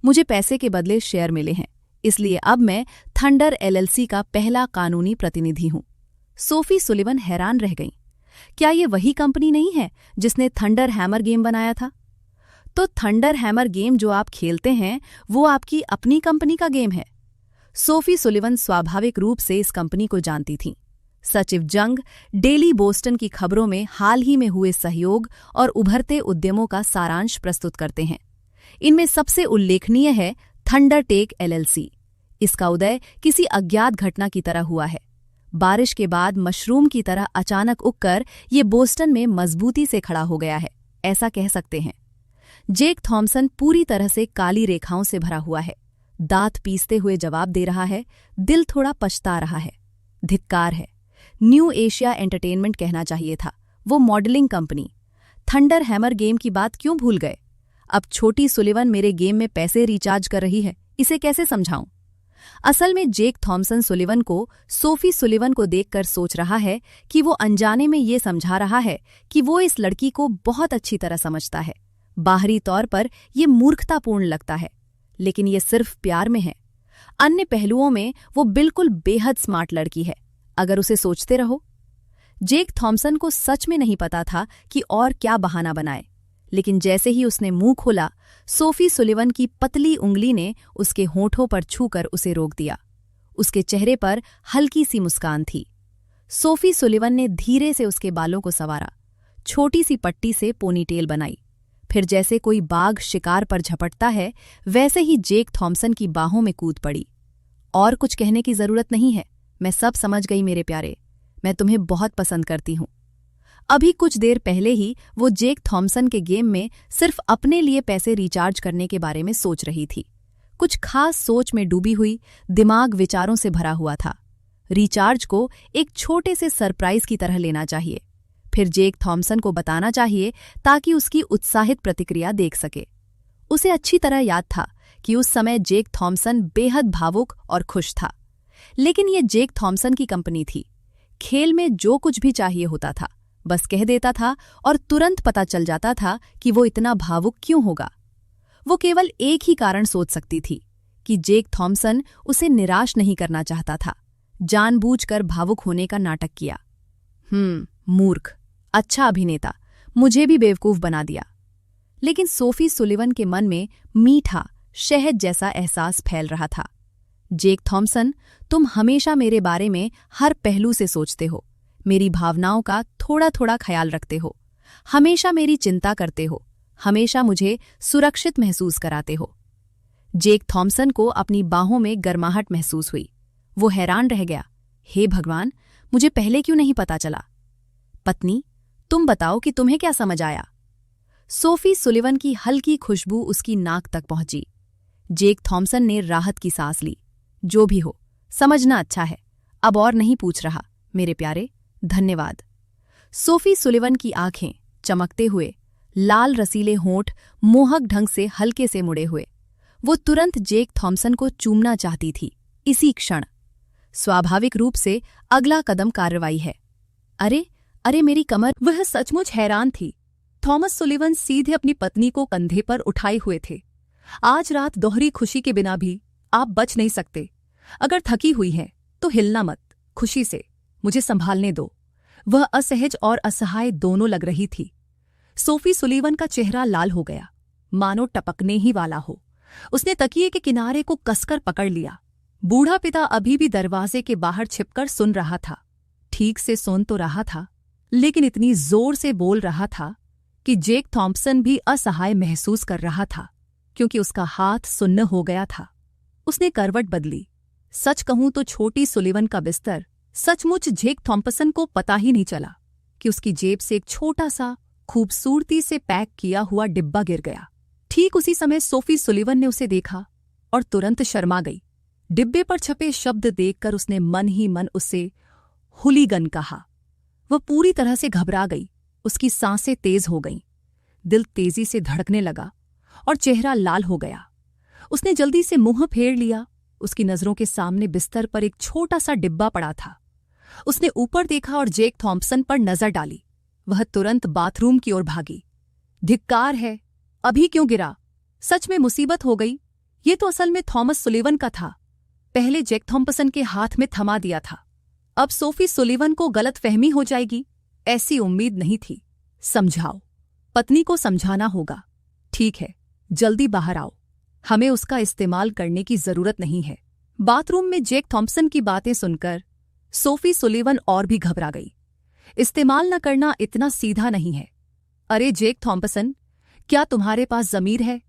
मुझे पैसे के बदले शेयर मिले हैं, इसलिए अब मैं थंडर एलएलसी का पहला कानूनी प्रतिनिधि हूं। सोफी सुलिवन हैरान रह गईं। क्या ये वही कंपनी नहीं है जिसने थंडर हैमर गेम बनाया था? तो थंडर हैमर गेम जो आप खेलते हैं वो आपकी अपनी कंपनी का गेम है। सोफी सुलिवन स्वाभाविक रूप से इस कंपनी को जानती थीं। सचिव जंग डेली बोस्टन की खबरों में हाल ही में हुए सहयोग और उभरते उद्यमों का सारांश प्रस्तुत करते हैं। इनमें सबसे उल्लेखनीय है थंडरटेक एलएलसी। इसका उदय किसी अज्ञात घटना की तरह हुआ है। बारिश के बाद मशरूम की तरह अचानक उगकर ये बोस्टन में मजबूती से खड़ा हो गया है, ऐसा कह सकते हैं। जेक थॉमसन पूरी तरह से काली रेखाओं से भरा हुआ है। दांत पीसते हुए जवाब दे रहा है, दिल थोड़ा पछता रहा है। धिक्कार है। न्यू एशिया एंटरटेनमेंट कहना चाहिए था। वो modelling company. Thunder hammer game की बात क्यों भूल गए? अब छोटी सुलिवन मेरे गेम में पैसे रिचार्ज कर रही है, इसे कैसे समझाऊं? असल में जेक थॉमसन सुलिवन को सोफी सुलिवन को देखकर सोच रहा है कि वो अनजाने में ये समझा रहा है कि वो इस लड़की को बहुत अच्छी तरह समझता है। बाहरी तौर पर ये मूर्खतापूर्ण लगता है, लेकिन ये सिर्फ प्यार में है। अन्य पहलुओं में वो बिल्कुल बेहद स्मार्ट लड़की है, अगर उसे सोचते रहो। जेक थॉमसन को सच में नहीं पता था कि और क्या बहाना बनाए, लेकिन जैसे ही उसने मुंह खोला, सोफी सुलिवन की पतली उंगली ने उसके होठों पर छूकर उसे रोक दिया। उसके चेहरे पर हल्की सी मुस्कान थी। सोफी सुलिवन ने धीरे से उसके बालों को संवारा, छोटी सी पट्टी से पोनीटेल बनाई। फिर जैसे कोई बाघ शिकार पर झपटता है, वैसे ही जेक थॉमसन की बाहों में कूद पड़ी। और कुछ कहने की जरूरत नहीं है, मैं सब समझ गई मेरे प्यारे। मैं तुम्हें बहुत पसंद करती हूं। अभी कुछ देर पहले ही वो जेक थॉमसन के गेम में सिर्फ अपने लिए पैसे रिचार्ज करने के बारे में सोच रही थी। कुछ खास सोच में डूबी हुई, दिमाग विचारों से भरा हुआ था। रिचार्ज को एक छोटे से सरप्राइज की तरह लेना चाहिए, फिर जेक थॉमसन को बताना चाहिए ताकि उसकी उत्साहित प्रतिक्रिया देख सके। उसे अच्छी तरह याद था कि उस समय जेक थॉमसन बेहद भावुक और खुश था। लेकिन ये जेक थॉमसन की कंपनी थी। खेल में जो कुछ भी चाहिए होता था, बस कह देता था और तुरंत पता चल जाता था कि वो इतना भावुक क्यों होगा। वो केवल एक ही कारण सोच सकती थी कि जेक थॉमसन उसे निराश नहीं करना चाहता था। जानबूझकर भावुक होने का नाटक किया। मूर्ख, अच्छा अभिनेता, मुझे भी बेवकूफ बना दिया। लेकिन सोफी सुलिवन के मन में मीठा, शहद जैसा एहसास फैल रहा था। जेक थॉमसन, तुम हमेशा मेरे बारे में हर पहलू से सोचते हो, मेरी भावनाओं का थोड़ा थोड़ा ख्याल रखते हो, हमेशा मेरी चिंता करते हो, हमेशा मुझे सुरक्षित महसूस कराते हो। जेक थॉमसन को अपनी बाहों में गर्माहट महसूस हुई। वो हैरान रह गया। हे भगवान, मुझे पहले क्यों नहीं पता चला? पत्नी, तुम बताओ कि तुम्हें क्या समझ आया? सोफी सुलिवन की हल्की खुशबू उसकी नाक तक पहुंची। जेक थॉमसन ने राहत की सांस ली। जो भी हो, समझना अच्छा है। अब और नहीं पूछ रहा मेरे प्यारे, धन्यवाद। सोफी सुलिवन की आंखें चमकते हुए, लाल रसीले होंठ मोहक ढंग से हल्के से मुड़े हुए। वो तुरंत जेक थॉमसन को चूमना चाहती थी, इसी क्षण। स्वाभाविक रूप से अगला कदम कार्रवाई है। अरे, अरे मेरी कमर। वह सचमुच हैरान थी। थॉमस सुलिवन सीधे अपनी पत्नी को कंधे पर उठाए हुए थे। आज रात दोहरी खुशी के बिना भी आप बच नहीं सकते। अगर थकी हुई हैं तो हिलना मत, खुशी से मुझे संभालने दो। वह असहज और असहाय दोनों लग रही थी। सोफी सुलिवन का चेहरा लाल हो गया, मानो टपकने ही वाला हो। उसने तकिए के किनारे को कसकर पकड़ लिया। बूढ़ा पिता अभी भी दरवाजे के बाहर छिपकर सुन रहा था। ठीक से सुन तो रहा था, लेकिन इतनी जोर से बोल रहा था कि जेक थॉम्पसन भी असहाय महसूस कर रहा था, क्योंकि उसका हाथ सुन्न हो गया था। उसने करवट बदली। सच कहूं तो छोटी सुलिवन का बिस्तर सचमुच जेक थॉम्पसन को पता ही नहीं चला कि उसकी जेब से एक छोटा सा खूबसूरती से पैक किया हुआ डिब्बा गिर गया। ठीक उसी समय सोफी सुलिवन ने उसे देखा और तुरंत शर्मा गई। डिब्बे पर छपे शब्द देखकर उसने मन ही मन उसे हुलीगन कहा। वह पूरी तरह से घबरा गई। उसकी सांसें तेज हो गईं, दिल तेजी से धड़कने लगा और चेहरा लाल हो गया। उसने जल्दी से मुंह फेर लिया। उसकी नजरों के सामने बिस्तर पर एक छोटा सा डिब्बा पड़ा था। उसने ऊपर देखा और जेक थॉम्पसन पर नजर डाली। वह तुरंत बाथरूम की ओर भागी। धिक्कार है, अभी क्यों गिरा? सच में मुसीबत हो गई। ये तो असल में थॉमस सुलिवन का था। पहले जेक थॉम्पसन के हाथ में थमा दिया था। अब सोफी सुलिवन को गलतफहमी हो जाएगी, ऐसी उम्मीद नहीं थी। समझाओ, पत्नी को समझाना होगा। ठीक है, जल्दी बाहर आओ, हमें उसका इस्तेमाल करने की जरूरत नहीं है। बाथरूम में जेक थॉम्पसन की बातें सुनकर सोफी सुलिवन और भी घबरा गई। इस्तेमाल न करना इतना सीधा नहीं है। अरे जेक थॉम्पसन, क्या तुम्हारे पास ज़मीर है?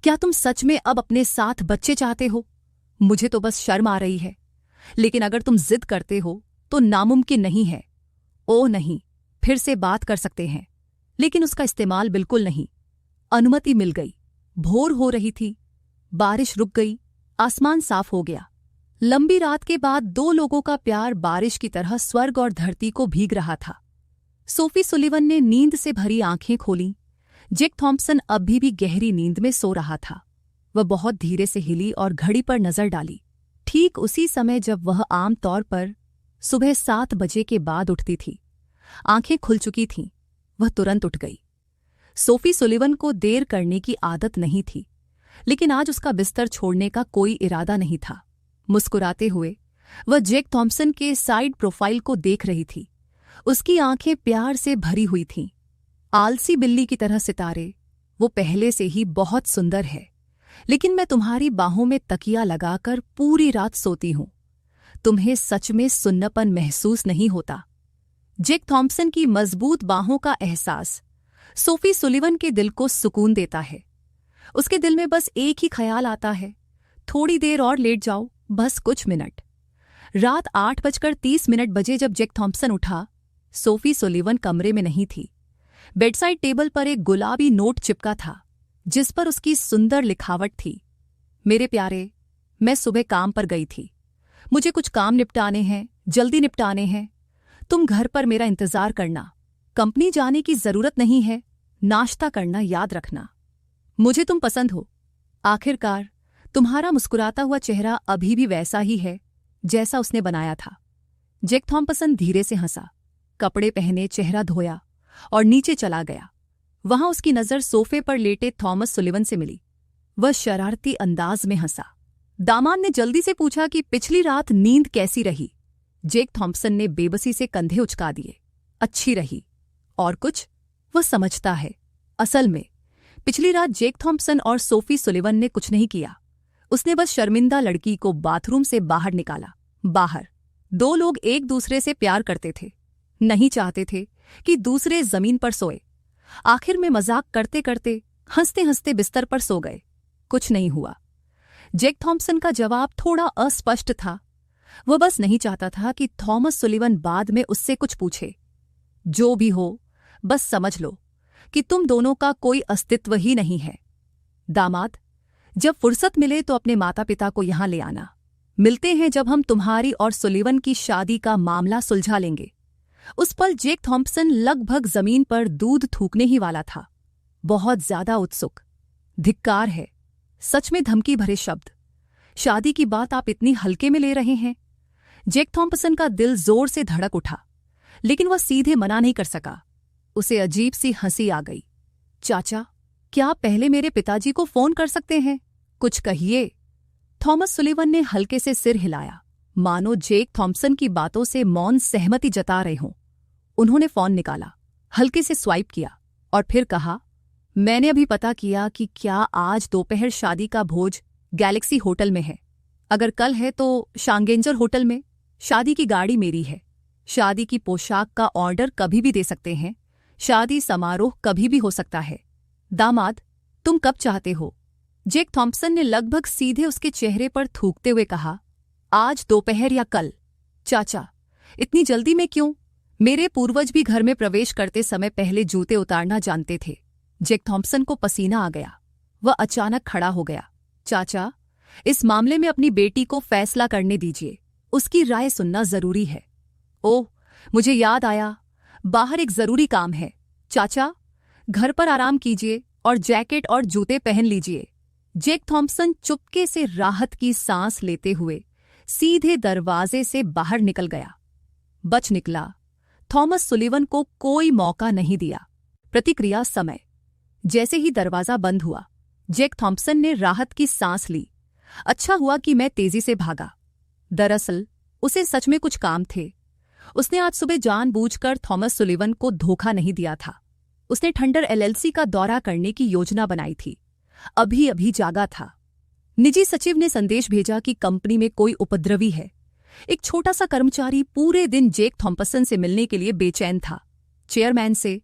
क्या तुम सच में अब अपने साथ बच्चे चाहते हो? मुझे तो बस शर्म आ रही है, लेकिन अगर तुम जिद करते हो तो नामुमकिन नहीं है। ओह नहीं, फिर से बात कर सकते हैं, लेकिन उसका इस्तेमाल बिल्कुल नहीं। अनुमति मिल गई। भोर हो रही थी, बारिश रुक गई, आसमान साफ हो गया। लंबी रात के बाद दो लोगों का प्यार बारिश की तरह स्वर्ग और धरती को भीग रहा था। सोफी सुलिवन ने नींद से भरी आंखें खोलीं। जेक थॉम्पसन अभी भी गहरी नींद में सो रहा था। वह बहुत धीरे से हिली और घड़ी पर नजर डाली। ठीक उसी समय जब वह आम तौर पर सुबह 7 बजे के बाद उठती थी। आंखें खुल चुकी थीं। वह तुरंत उठ गई। सोफी सुलिवन को देर करने की आदत नहीं थी, लेकिन आज उसका बिस्तर छोड़ने का कोई इरादा नहीं था। मुस्कुराते हुए वह जेक थॉम्पसन के साइड प्रोफाइल को देख रही थी। उसकी आंखें प्यार से भरी हुई थीं। आलसी बिल्ली की तरह सितारे, वो पहले से ही बहुत सुंदर है, लेकिन मैं तुम्हारी बाहों में तकिया लगाकर पूरी रात सोती हूं। तुम्हें सच में सुन्नपन महसूस नहीं होता? जेक थॉम्पसन की मजबूत बाहों का एहसास सोफी सुलिवन के दिल को सुकून देता है। उसके दिल में बस एक ही ख्याल आता है, थोड़ी देर और लेट जाओ, बस कुछ मिनट। रात 8:30 बजे जब जेक थॉम्पसन उठा, सोफी सुलिवन कमरे में नहीं थी। बेडसाइड टेबल पर एक गुलाबी नोट चिपका था, जिस पर उसकी सुंदर लिखावट थी। मेरे प्यारे, मैं सुबह काम पर गई थी। मुझे कुछ काम निपटाने हैं, जल्दी निपटाने हैं। तुम घर पर मेरा इंतजार करना। कंपनी जाने की जरूरत नहीं है। नाश्ता करना याद रखना। मुझे तुम पसंद हो। आखिरकार तुम्हारा मुस्कुराता हुआ चेहरा अभी भी वैसा ही है जैसा उसने बनाया था। जेक थॉम्पसन धीरे से हंसा, कपड़े पहने, चेहरा धोया और नीचे चला गया। वहां उसकी नजर सोफे पर लेटे थॉमस सुलिवन से मिली। वह शरारती अंदाज में हंसा। दामाद ने जल्दी से पूछा कि पिछली रात नींद कैसी रही? जेक थॉम्पसन ने बेबसी से कंधे उचका दिए। अच्छी रही। और कुछ? वह समझता है। असल में पिछली रात जेक थॉम्पसन और सोफी सुलिवन ने कुछ नहीं किया। उसने बस शर्मिंदा लड़की को बाथरूम से बाहर निकाला। बाहर दो लोग एक दूसरे से प्यार करते थे, नहीं चाहते थे कि दूसरे जमीन पर सोए। आखिर में मजाक करते करते, हंसते हंसते बिस्तर पर सो गए। कुछ नहीं हुआ। जेक थॉम्पसन का जवाब थोड़ा अस्पष्ट था। वह बस नहीं चाहता था कि थॉमस सुलिवन बाद में उससे कुछ पूछे। जो भी हो, बस समझ लो कि तुम दोनों का कोई अस्तित्व ही नहीं है। दामाद, जब फुर्सत मिले तो अपने माता पिता को यहां ले आना। मिलते हैं जब हम तुम्हारी और सुलिवन की शादी का मामला सुलझा लेंगे। उस पल जेक थॉम्पसन लगभग जमीन पर दूध थूकने ही वाला था, बहुत ज्यादा उत्सुक। धिक्कार है, सच में धमकी भरे शब्द। शादी की बात आप इतनी हल्के में ले रहे हैं? जेक थॉम्पसन का दिल जोर से धड़क उठा, लेकिन वह सीधे मना नहीं कर सका। उसे अजीब सी हंसी आ गई। चाचा, क्या आप पहले मेरे पिताजी को फोन कर सकते हैं? कुछ कहिए। थॉमस सुलिवन ने हल्के से सिर हिलाया, मानो जेक थॉम्पसन की बातों से मौन सहमति जता रहे हों। उन्होंने फोन निकाला, हल्के से स्वाइप किया और फिर कहा, मैंने अभी पता किया कि क्या आज दोपहर शादी का भोज गैलेक्सी होटल में है। अगर कल है तो शांगेंजर होटल में। शादी की गाड़ी मेरी है। शादी की पोशाक का ऑर्डर कभी भी दे सकते हैं। शादी समारोह कभी भी हो सकता है। दामाद, तुम कब चाहते हो? जेक थॉम्पसन ने लगभग सीधे उसके चेहरे पर थूकते हुए कहा, आज दोपहर या कल। चाचा, इतनी जल्दी में क्यों? मेरे पूर्वज भी घर में प्रवेश करते समय पहले जूते उतारना जानते थे। जेक थॉम्पसन को पसीना आ गया। वह अचानक खड़ा हो गया। चाचा, इस मामले में अपनी बेटी को फैसला करने दीजिए। उसकी राय सुनना जरूरी है। ओह, मुझे याद आया, बाहर एक जरूरी काम है। चाचा, घर पर आराम कीजिए और जैकेट और जूते पहन लीजिए। जेक थॉम्पसन चुपके से राहत की सांस लेते हुए सीधे दरवाजे से बाहर निकल गया। बच निकला। थॉमस सुलिवन को कोई मौका नहीं दिया। प्रतिक्रिया समय। जैसे ही दरवाजा बंद हुआ, जेक थॉम्पसन ने राहत की सांस ली। अच्छा हुआ कि मैं तेजी से भागा। दरअसल उसे सच में कुछ काम थे। उसने आज सुबह जानबूझकर थॉमस सुलिवन को धोखा नहीं दिया था। उसने ठंडर एलएलसी का दौरा करने की योजना बनाई थी। अभी अभी जागा था। निजी सचिव ने संदेश भेजा कि कंपनी में कोई उपद्रवी है। एक छोटा सा कर्मचारी पूरे दिन जेक थॉम्पसन से मिलने के लिए बेचैन था। चेयरमैन से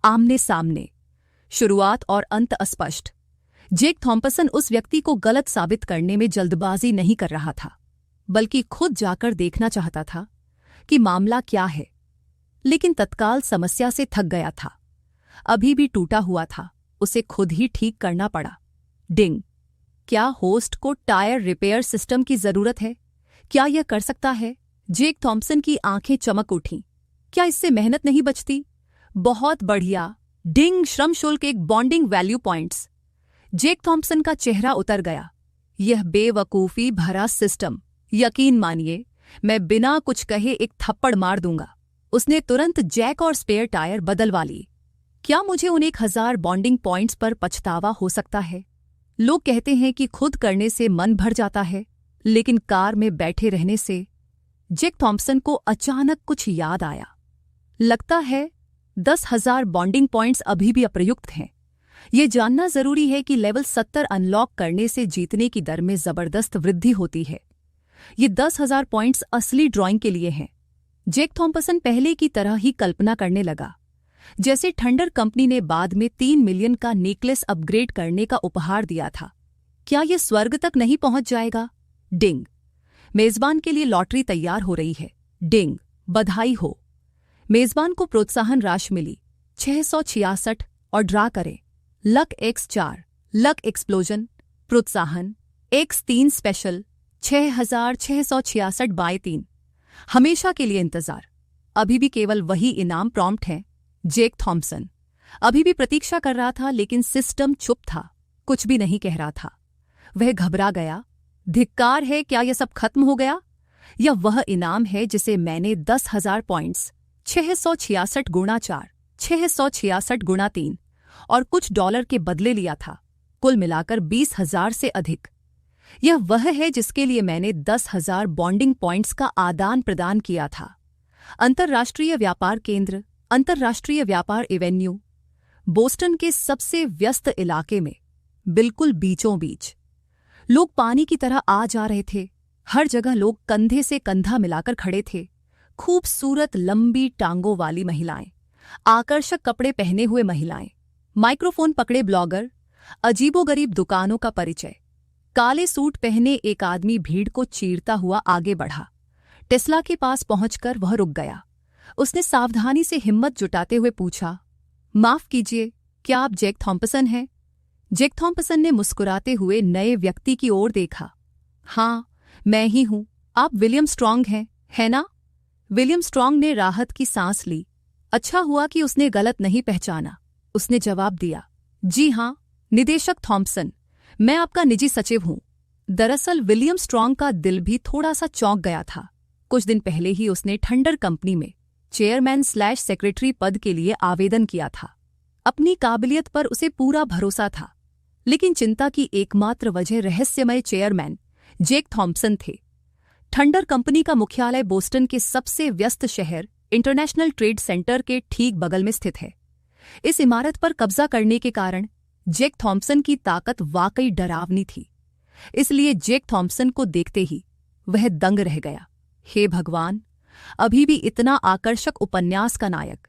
आमने सामने। शुरुआत और अंत अस्पष्ट। जेक थॉम्पसन उस व्यक्ति को गलत साबित करने में जल्दबाजी नहीं कर रहा था, बल्कि खुद जाकर देखना चाहता था कि मामला क्या है। लेकिन तत्काल समस्या से थक गया था। अभी भी टूटा हुआ था। उसे खुद ही ठीक करना पड़ा। डिंग। क्या होस्ट को टायर रिपेयर सिस्टम की जरूरत है? क्या यह कर सकता है? जेक थॉम्पसन की आंखें चमक उठीं। क्या इससे मेहनत नहीं बचती? बहुत बढ़िया। डिंग। श्रम शुल्क एक बॉन्डिंग वैल्यू पॉइंट्स। जेक थॉम्पसन का चेहरा उतर गया। यह बेवकूफी भरा सिस्टम, यकीन मानिए, मैं बिना कुछ कहे एक थप्पड़ मार दूंगा। उसने तुरंत जैक और स्पेयर टायर बदलवा लिए। क्या मुझे उन 1000 बॉन्डिंग पॉइंट्स पर पछतावा हो सकता है? लोग कहते हैं कि खुद करने से मन भर जाता है, लेकिन कार में बैठे रहने से। जेक थॉम्पसन को अचानक कुछ याद आया। लगता है 10,000 बॉन्डिंग पॉइंट्स अभी भी अप्रयुक्त हैं। ये जानना जरूरी है कि लेवल 70 अनलॉक करने से जीतने की दर में जबरदस्त वृद्धि होती है। ये 10,000 पॉइंट्स असली ड्राइंग के लिए हैं। जेक थॉम्पसन पहले की तरह ही कल्पना करने लगा, जैसे ठंडर कंपनी ने बाद में 3 मिलियन का नेकलेस अपग्रेड करने का उपहार दिया था। क्या यह स्वर्ग तक नहीं पहुंच जाएगा? डिंग। मेजबान के लिए लॉटरी तैयार हो रही है। डिंग। बधाई हो। मेजबान को प्रोत्साहन राशि मिली 666 और ड्रा करें। लक X4, लक एक्सप्लोजन, प्रोत्साहन X3 स्पेशल 6666/3। हमेशा के लिए इंतजार। अभी भी केवल वही इनाम प्रॉम्प्ट है। जेक थॉम्पसन अभी भी प्रतीक्षा कर रहा था, लेकिन सिस्टम चुप था, कुछ भी नहीं कह रहा था। वह घबरा गया। धिक्कार है, क्या यह सब खत्म हो गया? यह वह इनाम है जिसे मैंने 10,000 पॉइंट्स 666 गुणा 4, 666 गुणा 3 और कुछ डॉलर के बदले लिया था। कुल मिलाकर 20,000 से अधिक। यह वह है जिसके लिए मैंने 10,000 बॉन्डिंग पॉइंट्स का आदान प्रदान किया था। अंतर्राष्ट्रीय व्यापार केंद्र, अंतर्राष्ट्रीय व्यापार एवेन्यू, बोस्टन के सबसे व्यस्त इलाके में, बिल्कुल बीचों बीच। लोग पानी की तरह आ जा रहे थे। हर जगह लोग कंधे से कंधा मिलाकर खड़े थे। खूबसूरत लंबी टांगों वाली महिलाएं, आकर्षक कपड़े पहने हुए महिलाएं, माइक्रोफोन पकड़े ब्लॉगर, अजीबोगरीब दुकानों का परिचय। काले सूट पहने एक आदमी भीड़ को चीरता हुआ आगे बढ़ा। टेस्ला के पास पहुंचकर वह रुक गया। उसने सावधानी से हिम्मत जुटाते हुए पूछा, माफ कीजिए, क्या आप जेक थॉम्पसन हैं? जेक थॉम्पसन ने मुस्कुराते हुए नए व्यक्ति की ओर देखा। हाँ, मैं ही हूं। आप विलियम स्ट्रॉन्ग हैं, है ना? विलियम स्ट्रॉन्ग ने राहत की सांस ली। अच्छा हुआ कि उसने गलत नहीं पहचाना। उसने जवाब दिया, जी हाँ, निदेशक थॉम्पसन, मैं आपका निजी सचिव हूं। दरअसल विलियम स्ट्रॉन्ग का दिल भी थोड़ा सा चौंक गया था। कुछ दिन पहले ही उसने ठंडर कंपनी में चेयरमैन/सेक्रेटरी पद के लिए आवेदन किया था। अपनी काबिलियत पर उसे पूरा भरोसा था, लेकिन चिंता की एकमात्र वजह रहस्यमय चेयरमैन जेक थॉम्पसन थे। थंडर कंपनी का मुख्यालय बोस्टन के सबसे व्यस्त शहर इंटरनेशनल ट्रेड सेंटर के ठीक बगल में स्थित है। इस इमारत पर कब्जा करने के कारण जेक थॉम्पसन की ताकत वाकई डरावनी थी। इसलिए जेक थॉम्पसन को देखते ही वह दंग रह गया। हे भगवान, अभी भी इतना आकर्षक उपन्यास का नायक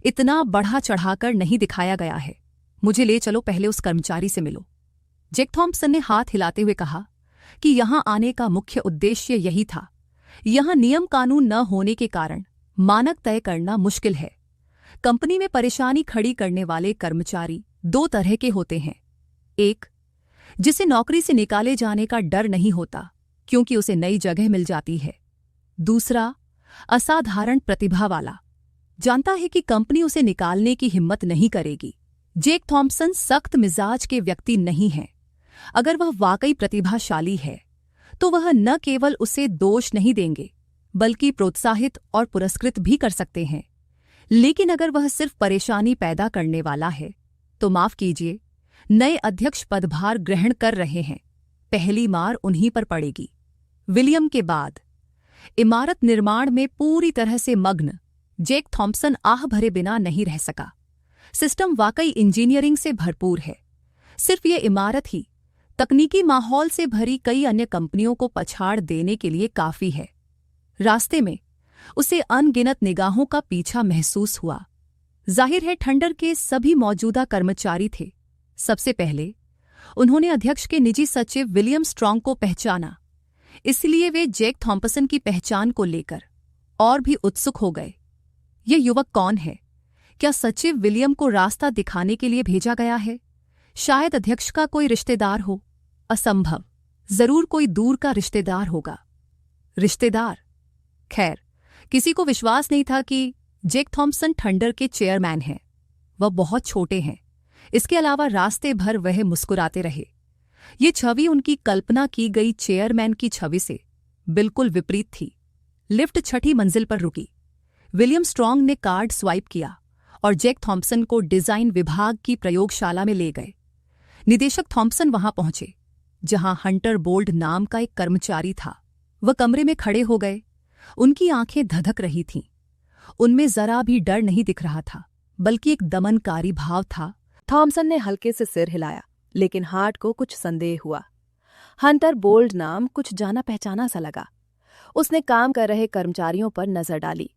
इतना बढ़ा चढ़ाकर नहीं दिखाया गया है। मुझे ले चलो, पहले उस कर्मचारी से मिलो। जेक थॉम्पसन ने हाथ हिलाते हुए कहा कि यहां आने का मुख्य उद्देश्य यही था। यहां नियम कानून न होने के कारण मानक तय करना मुश्किल है। कंपनी में परेशानी खड़ी करने वाले कर्मचारी दो तरह के होते हैं। एक, जिसे नौकरी से निकाले जाने का डर नहीं होता क्योंकि उसे नई जगह मिल जाती है। दूसरा, असाधारण प्रतिभा वाला, जानता है कि कंपनी उसे निकालने की हिम्मत नहीं करेगी। जेक थॉम्पसन सख्त मिजाज के व्यक्ति नहीं हैं। अगर वह वाकई प्रतिभाशाली है तो वह न केवल उसे दोष नहीं देंगे बल्कि प्रोत्साहित और पुरस्कृत भी कर सकते हैं। लेकिन अगर वह सिर्फ परेशानी पैदा करने वाला है तो माफ कीजिए, नए अध्यक्ष पदभार ग्रहण कर रहे हैं, पहली मार उन्हीं पर पड़ेगी। विलियम के बाद इमारत निर्माण में पूरी तरह से मग्न जेक थॉम्पसन आह भरे बिना नहीं रह सका। सिस्टम वाकई इंजीनियरिंग से भरपूर है। सिर्फ ये इमारत ही तकनीकी माहौल से भरी कई अन्य कंपनियों को पछाड़ देने के लिए काफी है। रास्ते में उसे अनगिनत निगाहों का पीछा महसूस हुआ। जाहिर है थंडर के सभी मौजूदा कर्मचारी थे। सबसे पहले उन्होंने अध्यक्ष के निजी सचिव विलियम स्ट्रॉन्ग को पहचाना, इसलिए वे जेक थॉम्पसन की पहचान को लेकर और भी उत्सुक हो गए। ये युवक कौन है? क्या सचिव विलियम को रास्ता दिखाने के लिए भेजा गया है? शायद अध्यक्ष का कोई रिश्तेदार हो। असंभव, जरूर कोई दूर का रिश्तेदार होगा। रिश्तेदार? खैर, किसी को विश्वास नहीं था कि जेक थॉम्पसन थंडर के चेयरमैन हैं। वह बहुत छोटे हैं। इसके अलावा रास्ते भर वह मुस्कुराते रहे। ये छवि उनकी कल्पना की गई चेयरमैन की छवि से बिल्कुल विपरीत थी। लिफ्ट छठी मंजिल पर रुकी। विलियम स्ट्रॉन्ग ने कार्ड स्वाइप किया और जेक थॉम्पसन को डिजाइन विभाग की प्रयोगशाला में ले गए। निदेशक थॉम्पसन वहां पहुंचे, जहां हंटर बोल्ड नाम का एक कर्मचारी था। वह कमरे में खड़े हो गए। उनकी आंखें धधक रही थीं। उनमें जरा भी डर नहीं दिख रहा था, बल्कि एक दमनकारी भाव था। थॉम्पसन ने हल्के से सिर हिलाया, लेकिन हार्ट को कुछ संदेह हुआ। हंटर बोल्ड नाम कुछ जाना पहचाना सा लगा। उसने काम कर रहे कर्मचारियों पर नजर डाली।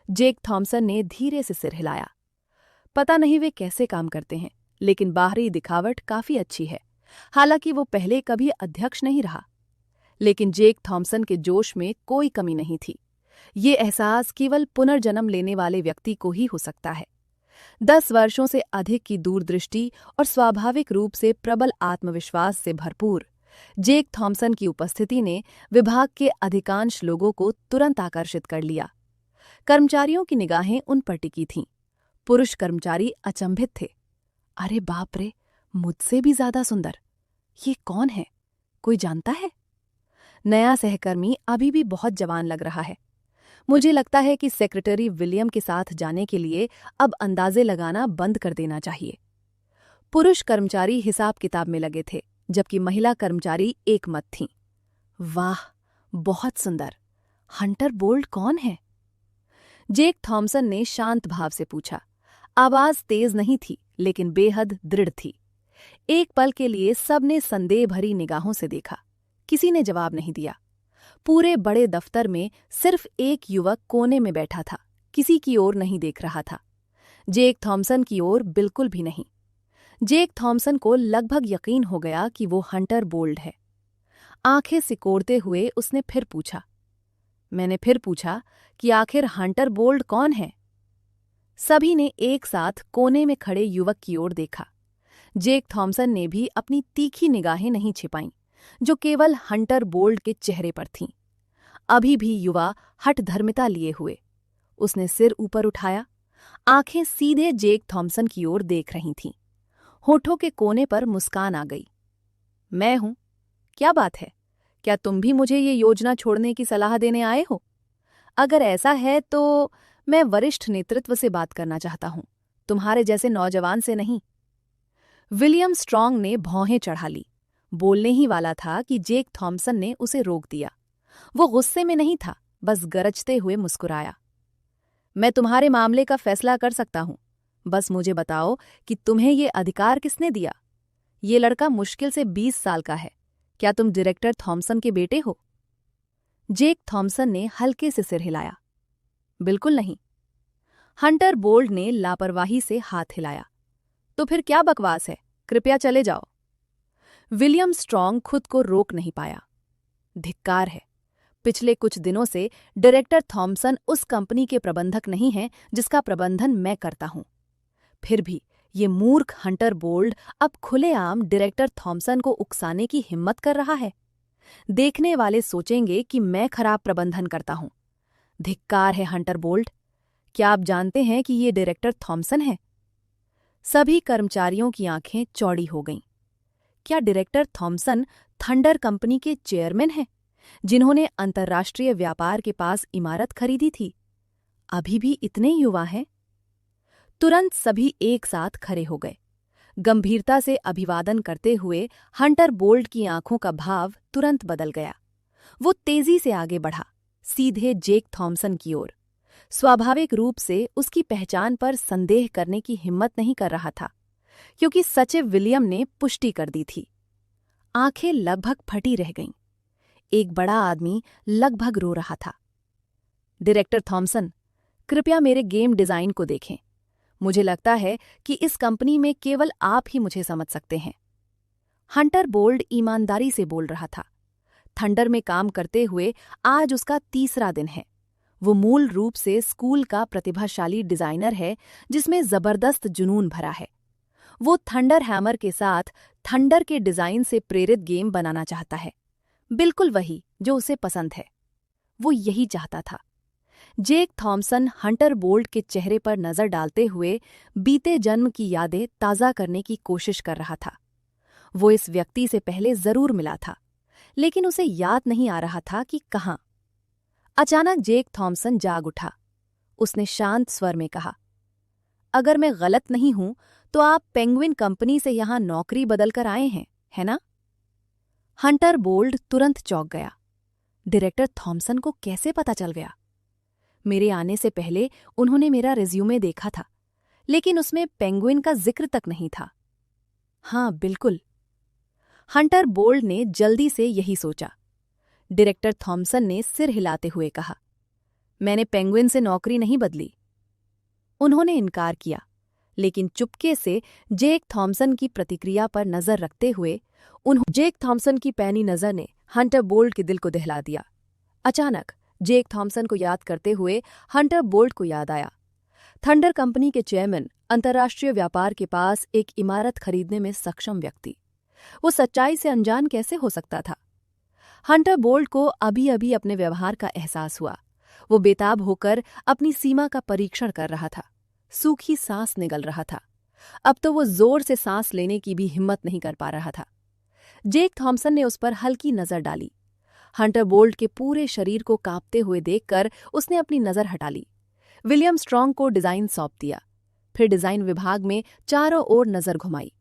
जेक थॉम्पसन ने धीरे से सिर हिलाया। पता नहीं वे कैसे काम करते हैं, लेकिन बाहरी दिखावट काफी अच्छी है। हालांकि वो पहले कभी अध्यक्ष नहीं रहा। लेकिन जेक थॉम्पसन के जोश में कोई कमी नहीं थी। ये एहसास केवल पुनर्जन्म लेने वाले व्यक्ति को ही हो सकता है। 10 वर्षों से अधिक की दूरदृष्टि और स्वाभाविक रूप से प्रबल आत्मविश्वास से भरपूर जेक थॉम्पसन की उपस्थिति ने विभाग के अधिकांश लोगों को तुरंत आकर्षित कर लिया। कर्मचारियों की निगाहें उन पर टिकी थीं। पुरुष कर्मचारी अचंभित थे। अरे बाप रे, मुझसे भी ज्यादा सुंदर। ये कौन है? कोई जानता है? नया सहकर्मी अभी भी बहुत जवान लग रहा है। मुझे लगता है कि सेक्रेटरी विलियम के साथ जाने के लिए अब अंदाजे लगाना बंद कर देना चाहिए। पुरुष कर्मचारी हिसाब किताब में लगे थे, जबकि महिला कर्मचारी एकमत थीं। वाह, बहुत सुंदर। हंटर बोल्ड कौन है? जेक थॉम्पसन ने शांत भाव से पूछा। आवाज तेज नहीं थी, लेकिन बेहद दृढ़ थी। एक पल के लिए सबने संदेह भरी निगाहों से देखा। किसी ने जवाब नहीं दिया। पूरे बड़े दफ्तर में सिर्फ एक युवक कोने में बैठा था, किसी की ओर नहीं देख रहा था। जेक थॉम्पसन की ओर बिल्कुल भी नहीं। जेक थॉम्पसन को लगभग यकीन हो गया कि वो हंटर बोल्ड है। आंखें सिकोड़ते हुए उसने फिर पूछा। मैंने फिर पूछा कि आखिर हंटर बोल्ड कौन है? सभी ने एक साथ कोने में खड़े युवक की ओर देखा। जेक थॉम्पसन ने भी अपनी तीखी निगाहें नहीं छिपाईं, जो केवल हंटर बोल्ड के चेहरे पर थीं। अभी भी युवा हठधर्मिता लिए हुए। उसने सिर ऊपर उठाया। आंखें सीधे जेक थॉम्पसन की ओर देख रही थीं। होठों के कोने पर मुस्कान आ गई। मैं हूं। क्या बात है? क्या तुम भी मुझे ये योजना छोड़ने की सलाह देने आए हो? अगर ऐसा है तो मैं वरिष्ठ नेतृत्व से बात करना चाहता हूं, तुम्हारे जैसे नौजवान से नहीं। विलियम स्ट्रॉन्ग ने भौहें चढ़ा ली। बोलने ही वाला था कि जेक थॉम्सन ने उसे रोक दिया। वो गुस्से में नहीं था, बस गरजते हुए मुस्कुराया। मैं तुम्हारे मामले का फैसला कर सकता हूं, बस मुझे बताओ कि तुम्हें ये अधिकार किसने दिया। ये लड़का मुश्किल से 20 साल का है। क्या तुम डायरेक्टर थॉम्सन के बेटे हो? जेक थॉम्सन ने हल्के से सिर हिलाया। बिल्कुल नहीं। हंटर बोल्ड ने लापरवाही से हाथ हिलाया। तो फिर क्या बकवास है, कृपया चले जाओ। विलियम स्ट्रॉन्ग खुद को रोक नहीं पाया। धिक्कार है, पिछले कुछ दिनों से डायरेक्टर थॉम्सन उस कंपनी के प्रबंधक नहीं हैं जिसका प्रबंधन मैं करता हूं। फिर भी ये मूर्ख हंटर बोल्ड अब खुलेआम डायरेक्टर थॉम्सन को उकसाने की हिम्मत कर रहा है। देखने वाले सोचेंगे कि मैं खराब प्रबंधन करता हूं। धिक्कार है हंटर बोल्ड। क्या आप जानते हैं कि ये डायरेक्टर थॉम्सन है? सभी कर्मचारियों की आंखें चौड़ी हो गईं। क्या डायरेक्टर थॉम्सन थंडर कंपनी के चेयरमैन हैं, जिन्होंने अंतर्राष्ट्रीय व्यापार के पास इमारत खरीदी थी? अभी भी इतने युवा हैं? तुरंत सभी एक साथ खड़े हो गए। गंभीरता से अभिवादन करते हुए हंटर बोल्ड की आंखों का भाव तुरंत बदल गया। वो तेजी से आगे बढ़ा, सीधे जेक थॉम्सन की ओर। स्वाभाविक रूप से उसकी पहचान पर संदेह करने की हिम्मत नहीं कर रहा था, क्योंकि सचिव विलियम ने पुष्टि कर दी थी। आंखें लगभग फटी रह गईं। एक बड़ा आदमी लगभग रो रहा था। डायरेक्टर थॉम्सन, कृपया मेरे गेम डिजाइन को देखें। मुझे लगता है कि इस कंपनी में केवल आप ही मुझे समझ सकते हैं। हंटर बोल्ड ईमानदारी से बोल रहा था। थंडर में काम करते हुए आज उसका 3रा दिन है। वो मूल रूप से स्कूल का प्रतिभाशाली डिजाइनर है जिसमें जबरदस्त जुनून भरा है। वो थंडर हैमर के साथ थंडर के डिजाइन से प्रेरित गेम बनाना चाहता है, बिल्कुल वही जो उसे पसंद है। वो यही चाहता था। जेक थॉम्सन हंटर बोल्ड के चेहरे पर नजर डालते हुए बीते जन्म की यादें ताज़ा करने की कोशिश कर रहा था। वो इस व्यक्ति से पहले जरूर मिला था, लेकिन उसे याद नहीं आ रहा था कि कहाँ। अचानक जेक थॉम्सन जाग उठा। उसने शांत स्वर में कहा, अगर मैं गलत नहीं हूं तो आप पेंगुइन कंपनी से यहां नौकरी बदलकर आए हैं, है ना? हंटर बोल्ड तुरंत चौंक गया। डायरेक्टर थॉम्सन को कैसे पता चल गया? मेरे आने से पहले उन्होंने मेरा रिज्यूमे देखा था, लेकिन उसमें पेंगुइन का जिक्र तक नहीं था। हाँ, बिल्कुल। हंटर बोल्ड ने जल्दी से यही सोचा। डायरेक्टर थॉम्सन ने सिर हिलाते हुए कहा, मैंने पेंगुइन से नौकरी नहीं बदली। उन्होंने इनकार किया, लेकिन चुपके से जेक थॉम्सन की प्रतिक्रिया पर नजर रखते हुए जेक थॉम्सन की पैनी नजर ने हंटर बोल्ड के दिल को दहला दिया। अचानक जेक थॉम्सन को याद करते हुए हंटर बोल्ड को याद आया। थंडर कंपनी के चेयरमैन, अंतर्राष्ट्रीय व्यापार के पास एक इमारत खरीदने में सक्षम व्यक्ति। वो सच्चाई से अनजान कैसे हो सकता था? हंटर बोल्ड को अभी अभी अपने व्यवहार का एहसास हुआ। वो बेताब होकर अपनी सीमा का परीक्षण कर रहा था। सूखी सांस निगल रहा था। अब तो वो जोर से सांस लेने की भी हिम्मत नहीं कर पा रहा था। जेक थॉम्सन ने उस पर हल्की नजर डाली। हंटर बोल्ड के पूरे शरीर को कांपते हुए देखकर उसने अपनी नजर हटा ली। विलियम स्ट्रॉन्ग को डिजाइन सौंप दिया। फिर डिजाइन विभाग में चारों ओर नजर घुमाई।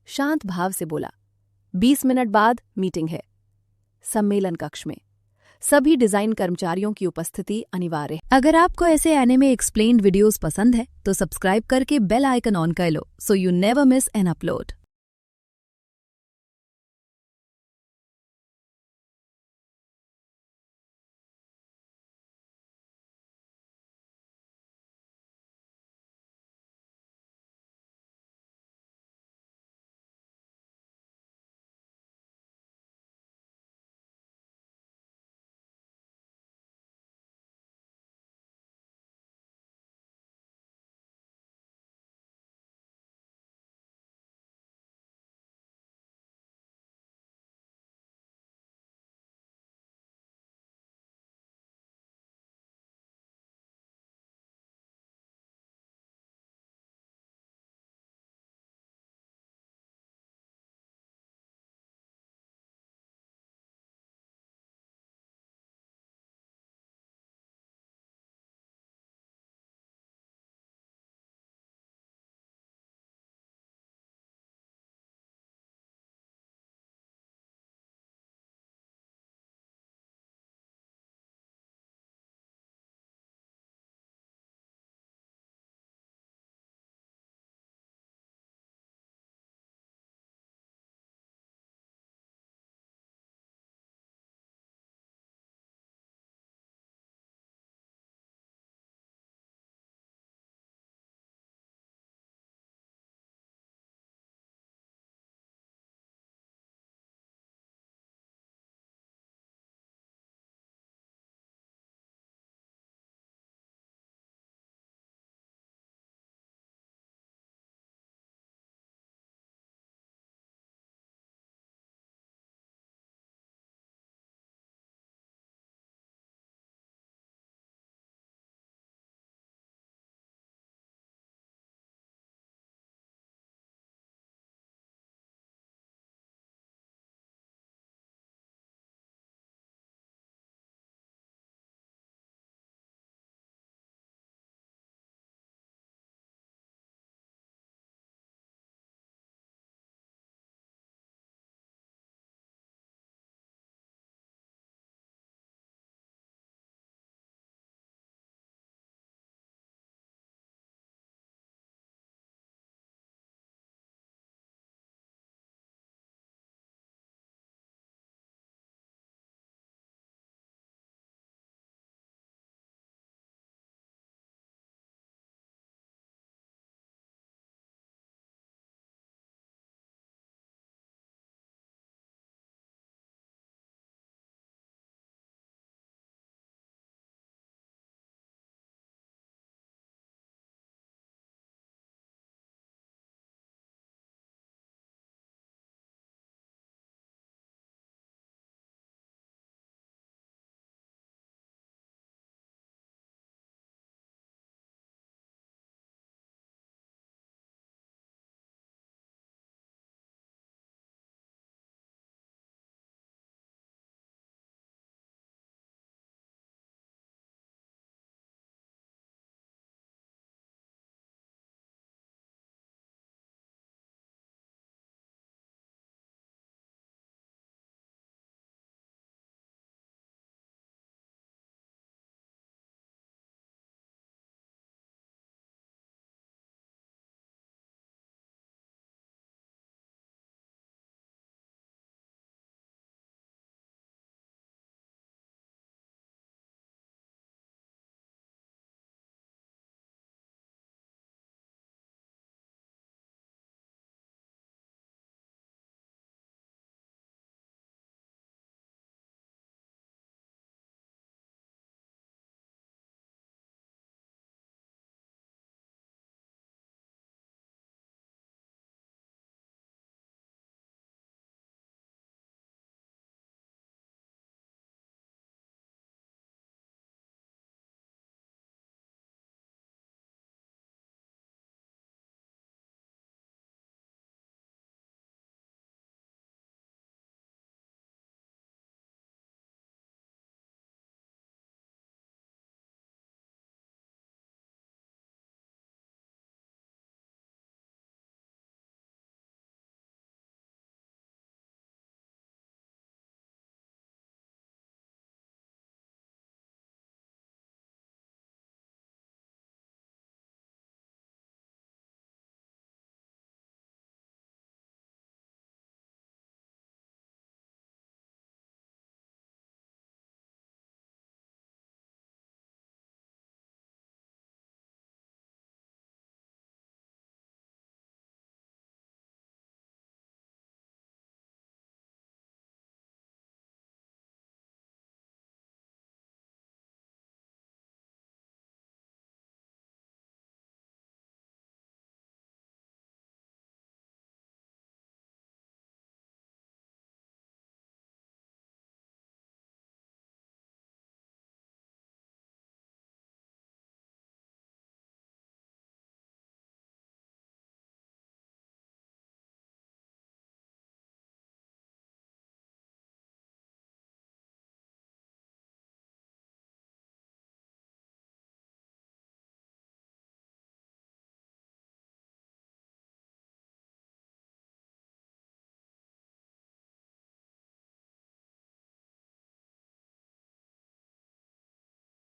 शांत भाव से बोला, 20 मिनट बाद मीटिंग है, सम्मेलन कक्ष में। सभी डिजाइन कर्मचारियों की उपस्थिति अनिवार्य है। अगर आपको ऐसे एनिमे एक्सप्लेन्ड वीडियोस पसंद है तो सब्सक्राइब करके बेल आइकन ऑन कर लो, so you never miss an upload.